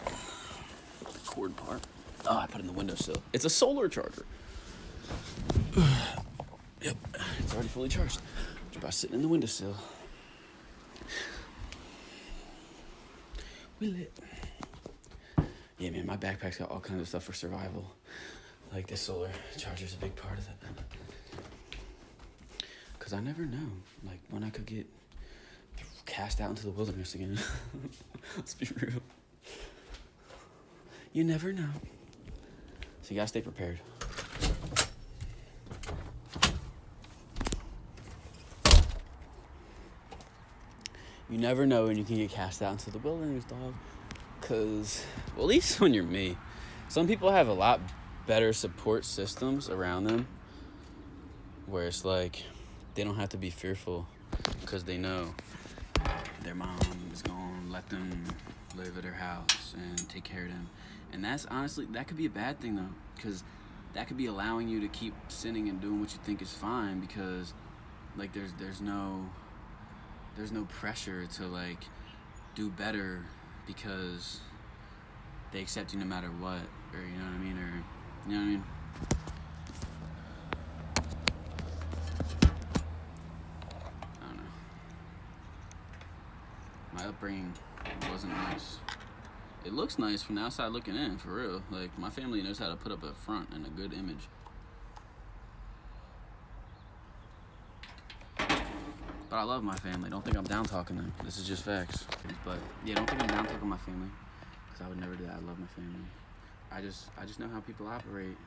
The cord part. Oh, I put it in the windowsill. It's a solar charger. Yep, it's already fully charged. Just by sitting in the windowsill. We lit. Yeah, man, my backpack's got all kinds of stuff for survival. Like this solar charger's a big part of it. Because I never know, like, when I could get cast out into the wilderness again. Let's be real. You never know. So you gotta stay prepared. You never know when you can get cast out into the wilderness, dog. Because, well, at least when you're me, some people have a lot better support systems around them. Where it's like, they don't have to be fearful because they know their mom is going to let them live at her house and take care of them. And that's honestly, that could be a bad thing though, because that could be allowing you to keep sinning and doing what you think is fine, because like there's no pressure to like do better because they accept you no matter what, or you know what I mean, or you know what I mean. I don't know. My upbringing wasn't nice. It looks nice from the outside looking in, for real. Like, my family knows how to put up a front and a good image. But I love my family. Don't think I'm down talking them. This is just facts. But yeah, don't think I'm down talking my family, because I would never do that. I love my family. I just know how people operate.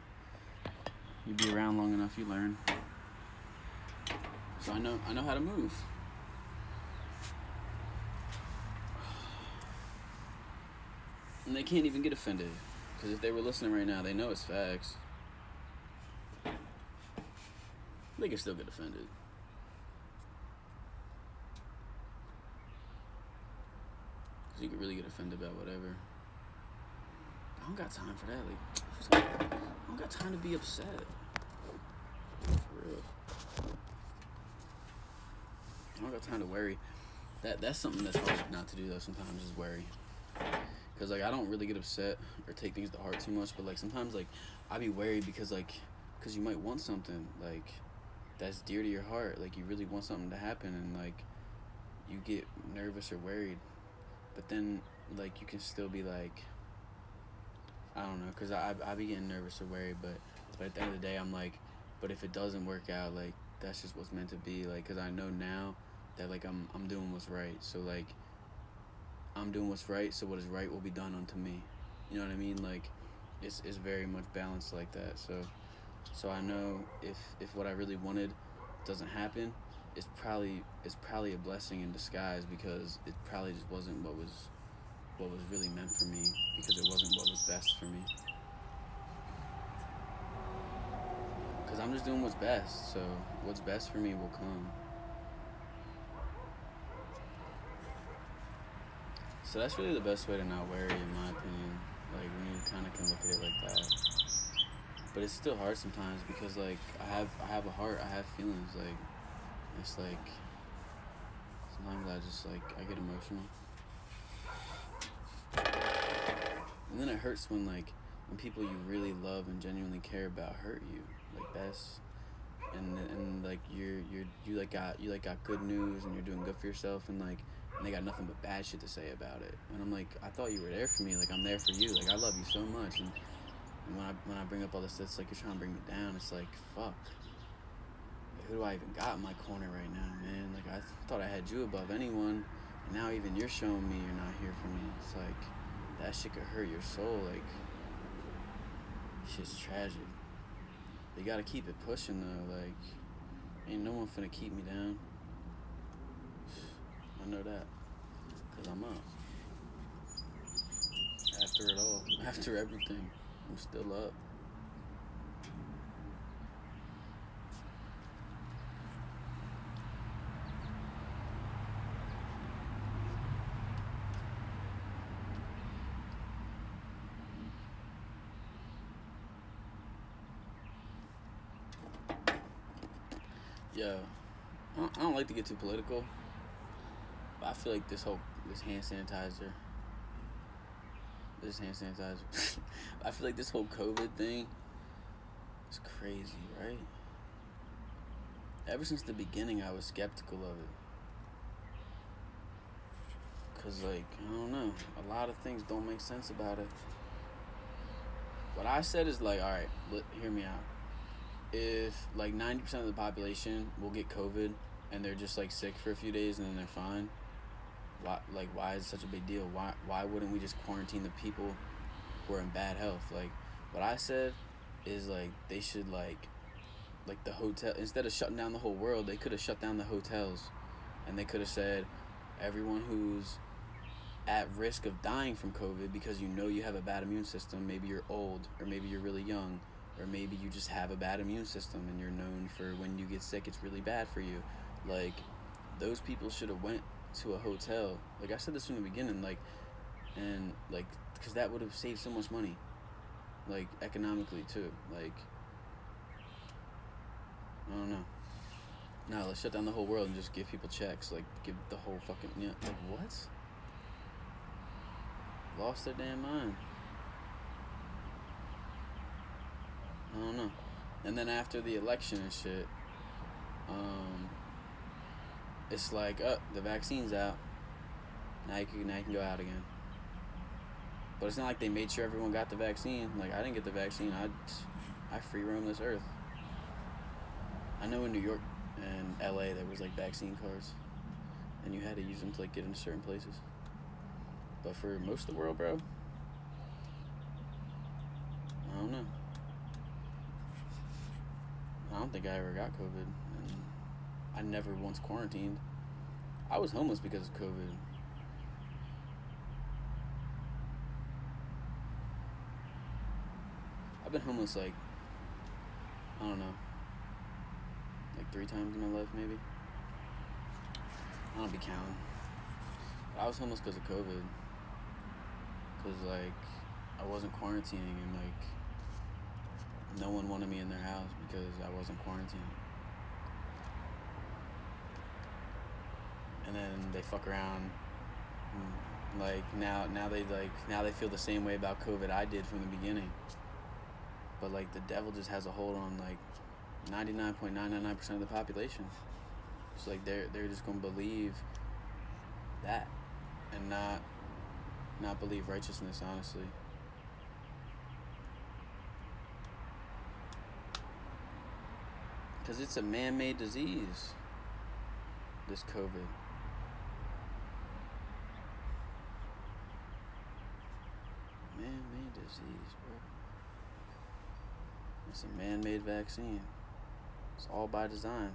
You be around long enough, you learn. So I know how to move. And they can't even get offended, because if they were listening right now, they know it's facts. They can still get offended. You could really get offended about whatever. I don't got time for that. Like, I don't got time to be upset. For real. I don't got time to worry. That's something that's hard not to do though. Sometimes is worry. Cause like I don't really get upset or take things to heart too much. But like sometimes like I be worried because you might want something like that's dear to your heart. Like you really want something to happen, and like you get nervous or worried. But then, like, you can still be, like, I don't know, because I be getting nervous or worried, but at the end of the day, I'm like, but if it doesn't work out, like, that's just what's meant to be, like, because I know now that, like, I'm doing what's right, so, like, I'm doing what's right, so what is right will be done unto me, you know what I mean, like, it's very much balanced like that, so I know if what I really wanted doesn't happen, it's probably a blessing in disguise, because it probably just wasn't what was really meant for me, because it wasn't what was best for me. Because I'm just doing what's best, so what's best for me will come. So that's really the best way to not worry, in my opinion. Like when you kind of can look at it like that. But it's still hard sometimes, because like I have a heart, I have feelings, like it's like sometimes I get emotional. And then it hurts when people you really love and genuinely care about hurt you. Like that's and like you got good news and you're doing good for yourself, and they got nothing but bad shit to say about it. And I'm like, I thought you were there for me, like I'm there for you, like I love you so much, and when I bring up all this, it's like you're trying to bring me down. It's like, fuck. Who do I even got in my corner right now, man? Like, I thought I had you above anyone, and now even you're showing me you're not here for me. It's like, that shit could hurt your soul, like, shit's tragic. You gotta keep it pushing, though, like, ain't no one finna keep me down. I know that, because I'm up. After it all, after everything, I'm still up. Yo, I don't like to get too political, but I feel like this hand sanitizer, I feel like this whole COVID thing is crazy, right? Ever since the beginning, I was skeptical of it. Because, like, I don't know, a lot of things don't make sense about it. What I said is, like, alright, hear me out. If like 90% of the population will get COVID and they're just like sick for a few days and then they're fine, why is it such a big deal? Why wouldn't we just quarantine the people who are in bad health? Like, what I said is like they should like the hotel, instead of shutting down the whole world, they could have shut down the hotels, and they could have said everyone who's at risk of dying from COVID because you have a bad immune system, maybe you're old or maybe you're really young, or maybe you just have a bad immune system and you're known for when you get sick, it's really bad for you. Like, those people should have went to a hotel. Like, I said this from the beginning, because that would have saved so much money. Like, economically, too. Like, don't know. No, let's shut down the whole world and just give people checks. Like, give the whole fucking... You know, like, what? Lost their damn mind. I don't know. And then after the election and shit, it's like, oh, the vaccine's out. Now you can go out again. But it's not like they made sure everyone got the vaccine. Like, I didn't get the vaccine. I free roam this earth. I know in New York and LA there was like vaccine cards, and you had to use them to like get into certain places. But for most of the world, bro, I don't know. I don't think I ever got COVID, and I never once quarantined. I was homeless because of COVID. I've been homeless like, I don't know, like 3 times in my life maybe. I don't be counting. But I was homeless because of COVID. Because like, I wasn't quarantining, and like, no one wanted me in their house because I wasn't quarantining. And then they fuck around. Like now they feel the same way about COVID I did from the beginning. But like the devil just has a hold on like 99.999% of the population. It's like they're just gonna believe that and not believe righteousness, honestly. Because it's a man-made disease, this COVID. Man-made disease, bro. It's a man-made vaccine. It's all by design.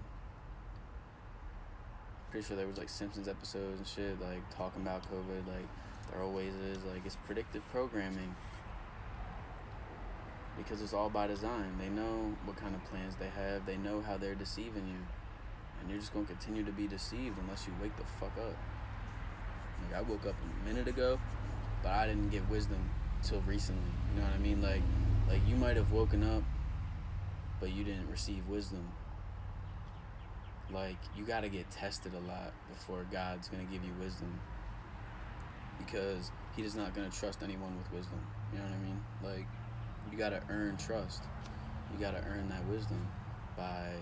Pretty sure there was like Simpsons episodes and shit like talking about COVID, like there always is. Like, it's predictive programming. Because it's all by design. They know what kind of plans they have. They know how they're deceiving you. And you're just going to continue to be deceived unless you wake the fuck up. Like, I woke up a minute ago, but I didn't get wisdom till recently. You know what I mean? Like you might have woken up, but you didn't receive wisdom. Like, you got to get tested a lot before God's going to give you wisdom. Because He's not going to trust anyone with wisdom. You know what I mean? Like, you got to earn trust. You got to earn that wisdom by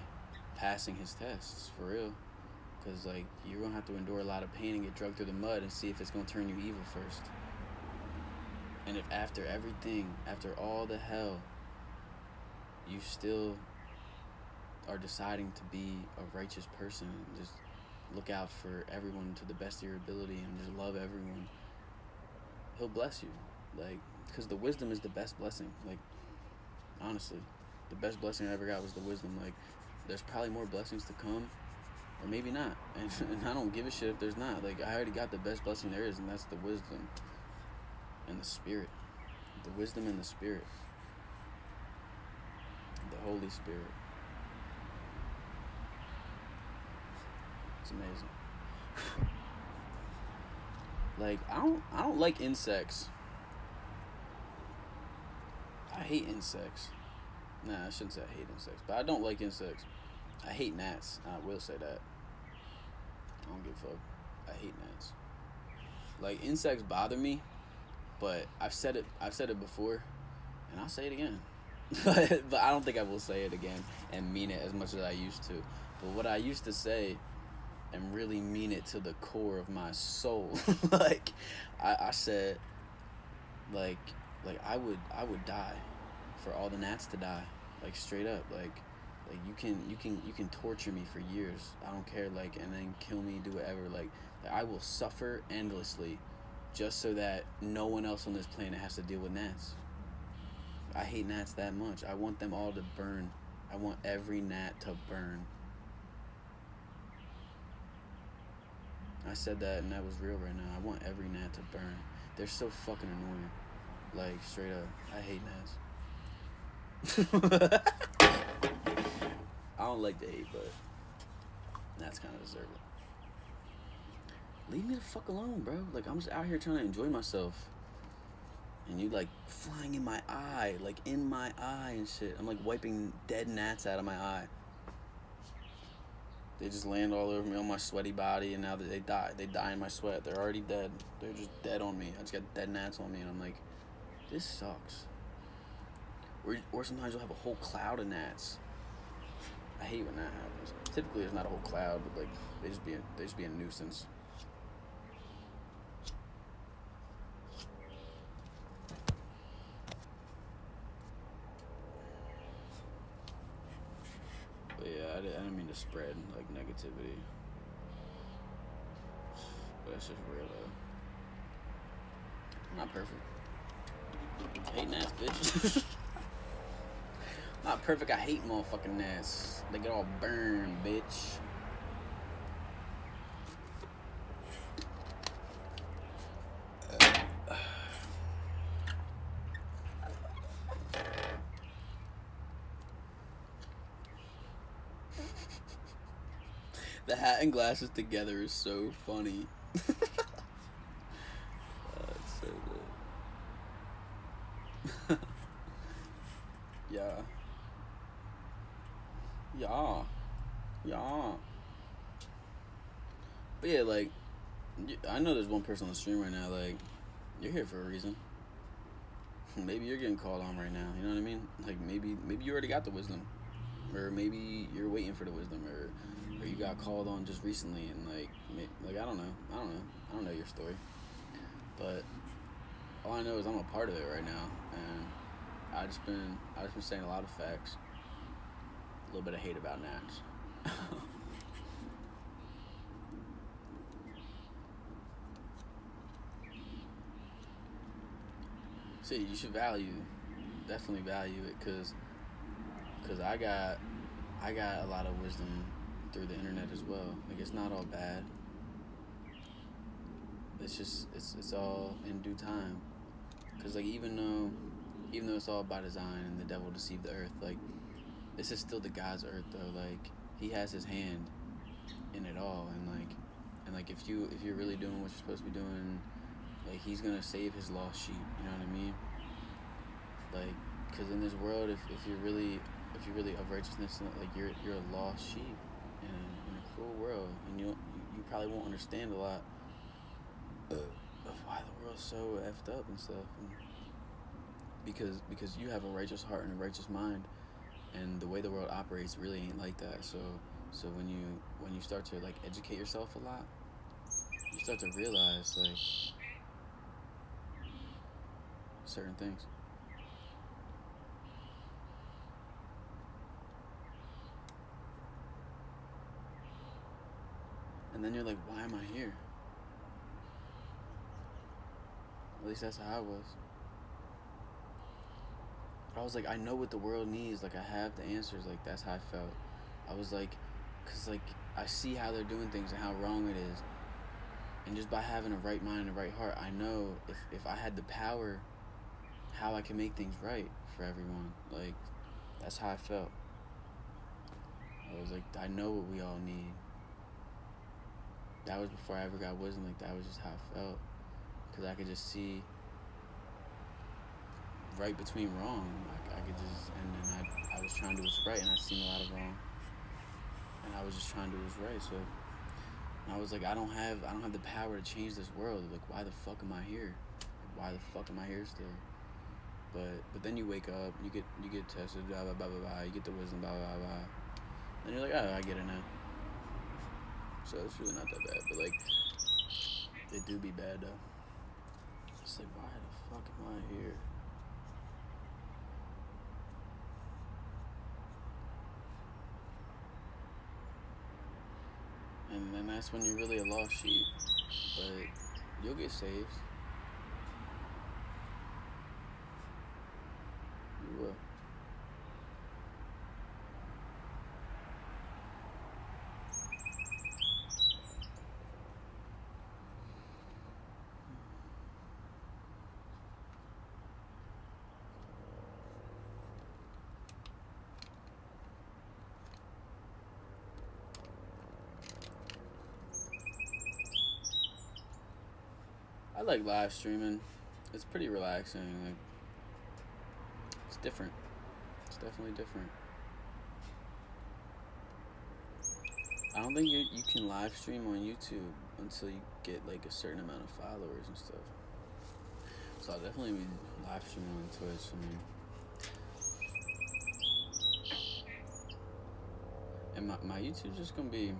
passing His tests, for real. Because, like, you're going to have to endure a lot of pain and get dragged through the mud and see if it's going to turn you evil first. And if after everything, after all the hell, you still are deciding to be a righteous person, and just look out for everyone to the best of your ability and just love everyone, He'll bless you. Like, because the wisdom is the best blessing. Like, honestly, the best blessing I ever got was the wisdom. Like, there's probably more blessings to come, or maybe not. And I don't give a shit if there's not. Like, I already got the best blessing there is, and that's the wisdom and the Spirit. The wisdom and the Spirit. The Holy Spirit. It's amazing. Like, I don't like insects. I hate insects. Nah, I shouldn't say I hate insects, but I don't like insects. I hate gnats. I will say that. I don't give a fuck. I hate gnats. Like, insects bother me, but I've said it before, and I'll say it again. But I don't think I will say it again and mean it as much as I used to. But what I used to say and really mean it to the core of my soul. Like, I said, like I would die for all the gnats to die. Like, straight up. Like you can torture me for years. I don't care. Like, and then kill me, do whatever. Like I will suffer endlessly just so that no one else on this planet has to deal with gnats. I hate gnats that much. I want them all to burn. I want every gnat to burn. I said that, and that was real right now. I want every gnat to burn. They're so fucking annoying. Like, straight up. I hate gnats. I don't like to hate, but gnats kind of deserve it. Leave me the fuck alone, bro. Like, I'm just out here trying to enjoy myself. And you, like, flying in my eye. Like, in my eye and shit. I'm, like, wiping dead gnats out of my eye. They just land all over me on my sweaty body, and now that they die. They die in my sweat. They're already dead. They're just dead on me. I just got dead gnats on me, and I'm like, this sucks. Or sometimes you'll have a whole cloud of gnats. I hate when that happens. Typically, there's not a whole cloud, but like they just be a nuisance. But yeah, I didn't mean to spread like negativity. But that's just real though. I'm not perfect. I hate gnats, bitch. Not perfect. I hate motherfucking gnats. They get all burned, bitch. The hat and glasses together is so funny. It's so good. Yeah. Yeah. Yeah. But yeah, like, I know there's one person on the stream right now, like, you're here for a reason. Maybe you're getting called on right now, you know what I mean? Like, maybe you already got the wisdom. Or maybe you're waiting for the wisdom, or you got called on just recently, and like I don't know your story, but all I know is I'm a part of it right now, and I just been saying a lot of facts, a little bit of hate about gnats. See, you should definitely value it, cause I got a lot of wisdom through the internet as well. Like, it's not all bad. It's just it's all in due time. Cause like even though it's all by design and the devil deceived the earth, like this is still the God's earth though. Like he has his hand in it all, and like if you're really doing what you're supposed to be doing, like he's gonna save his lost sheep. You know what I mean? Like, cause in this world, if you're really of righteousness, like you're a lost sheep in a cruel world, and you probably won't understand a lot of why the world's so effed up and stuff, and because you have a righteous heart and a righteous mind, and the way the world operates really ain't like that. So when you start to like educate yourself a lot, you start to realize like certain things. And then you're like, why am I here? At least that's how I was. I was like, I know what the world needs. Like, I have the answers. Like, that's how I felt. I was like, because, like, I see how they're doing things and how wrong it is. And just by having a right mind and a right heart, I know if I had the power, how I can make things right for everyone. Like, that's how I felt. I was like, I know what we all need. That was before I ever got wisdom. Like, that was just how I felt. Because I could just see right between wrong. Like, I could just, and then I was trying to do what's right, and I seen a lot of wrong. And I was just trying to do what's right. So I was like, I don't have the power to change this world. Like, why the fuck am I here? Like, why the fuck am I here still? But then you wake up, you get tested, blah blah blah blah blah. You get the wisdom, blah blah blah. Then you're like, oh, I get it now. So it's really not that bad. But like, it do be bad though. It's like, why the fuck am I here? And then that's when you're really a lost sheep. But you'll get saved. You will. I like live streaming. It's pretty relaxing. Like, it's different. It's definitely different. I don't think you can live stream on YouTube until you get like a certain amount of followers and stuff. So I'll definitely be live streaming on Twitch. I mean, and my YouTube's just gonna be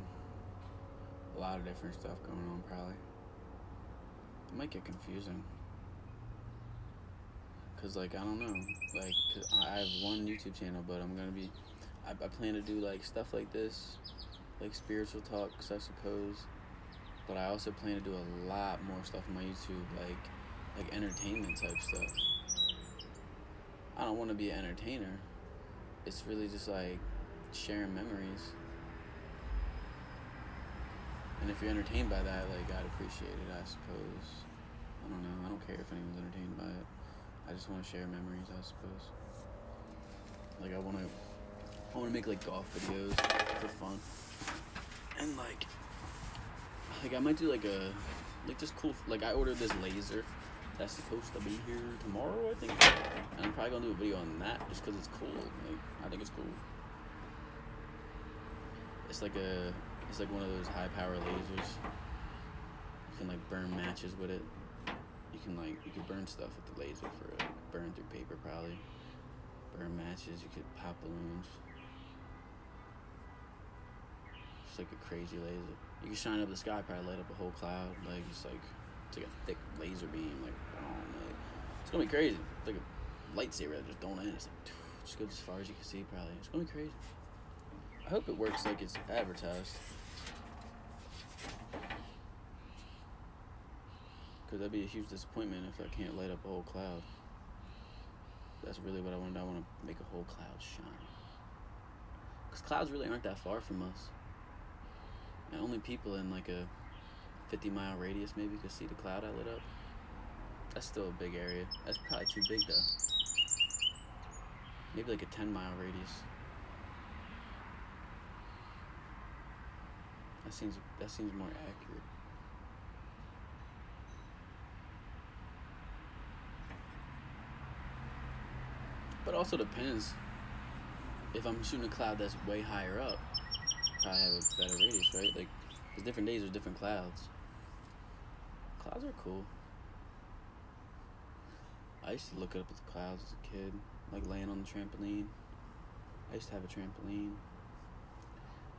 a lot of different stuff going on. Probably it might get confusing. Cause like I don't know, like 'cause I have one YouTube channel, but I plan to do like stuff like this, like spiritual talks, I suppose. But I also plan to do a lot more stuff on my YouTube, like entertainment type stuff. I don't want to be an entertainer. It's really just like sharing memories. And if you're entertained by that, like I'd appreciate it, I suppose. I don't know. I don't care if anyone's entertained by it. I just want to share memories, I suppose. Like I want to make like golf videos for fun, and like I might do like just cool. Like I ordered this laser that's supposed to be here tomorrow, I think, and I'm probably gonna do a video on that just because it's cool. Like I think it's cool. It's like one of those high power lasers. You can like burn matches with it. You can burn stuff with the laser for it. Burn through paper probably. Burn matches, you could pop balloons. It's like a crazy laser. You can shine up the sky, probably light up a whole cloud. Like it's like a thick laser beam, like it's gonna be crazy. It's like a lightsaber that just don't end. It's like just goes as far as you can see probably. It's gonna be crazy. I hope it works like it's advertised. Because that'd be a huge disappointment if I can't light up a whole cloud. That's really what I want to do. I want to make a whole cloud shine. Because clouds really aren't that far from us. And only people in like a 50-mile radius maybe could see the cloud I lit up. That's still a big area. That's probably too big though. Maybe like a 10-mile radius. That seems more accurate. But it also depends. If I'm shooting a cloud that's way higher up, probably have a better radius, right? Like, there's different days, there's different clouds. Clouds are cool. I used to look up at the clouds as a kid, like laying on the trampoline. I used to have a trampoline.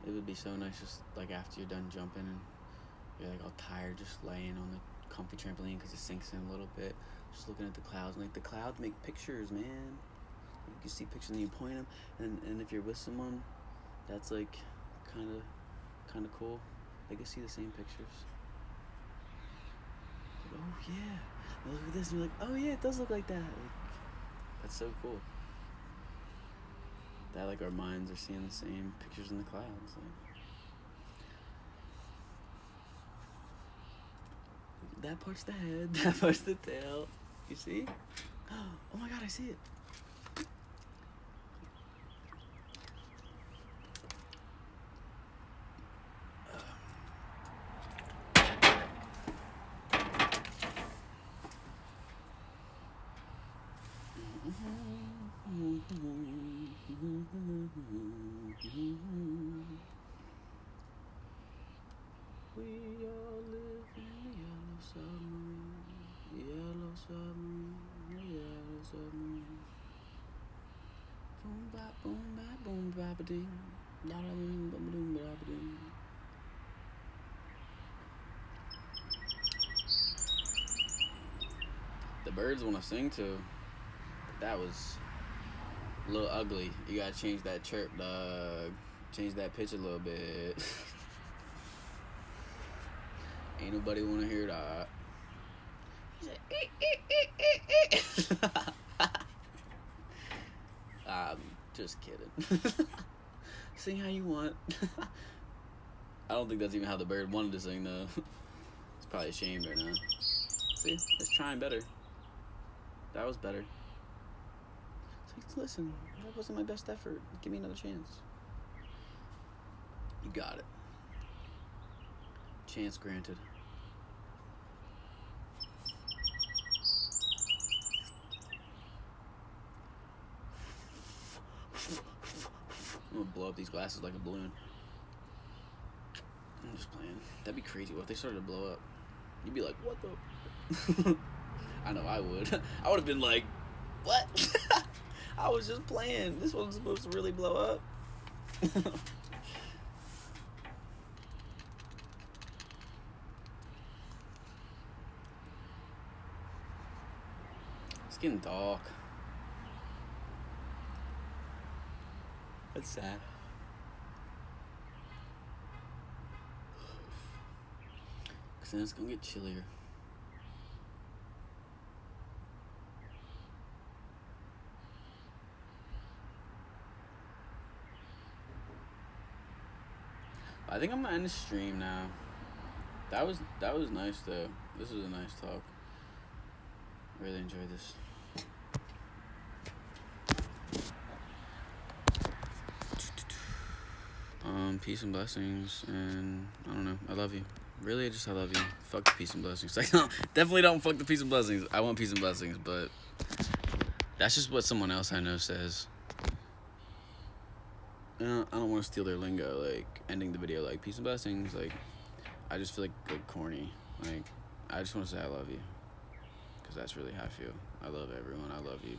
It would be so nice just like after you're done jumping and you're like all tired, just laying on the comfy trampoline because it sinks in a little bit, just looking at the clouds. And like the clouds make pictures, man. You can see pictures and you point them, and if you're with someone, that's like kind of cool. They can see the same pictures. Like, oh yeah, look at this, and you're like, oh yeah, it does look like that. Like, that's so cool. That like our minds are seeing the same pictures in the clouds. Like, that part's the head, that part's the tail. You see? Oh my God, I see it. We all live in the yellow submarine, yellow submarine, yellow submarine. Boom bop, boom bop, boom bop a ding, da da boom boom boom ba da ding. The birds want to sing too. That was a little ugly. You gotta change that chirp, dog. Change that pitch a little bit. Ain't nobody wanna hear that. He said, just kidding. Sing how you want. I don't think that's even how the bird wanted to sing though. It's probably ashamed right now. See, it's trying better. That was better. It's like, listen, that wasn't my best effort. Give me another chance. You got it. Chance granted. I'm gonna blow up these glasses like a balloon. I'm just playing. That'd be crazy. What if they started to blow up? You'd be like, what the? I know I would. I would have been like, what? I was just playing. This wasn't supposed to really blow up. It's getting dark. That's sad. Because then it's going to get chillier. I think I'm gonna end the stream now. That was nice though. This was a nice talk. Really enjoyed this. Peace and blessings, and I don't know. I love you. Really, I love you. Fuck the peace and blessings. Like, no, definitely don't fuck the peace and blessings. I want peace and blessings, but that's just what someone else I know says. I don't want to steal their lingo, like, ending the video like, peace and blessings, like, I just feel like corny, like, I just want to say I love you, because that's really how I feel. I love everyone, I love you.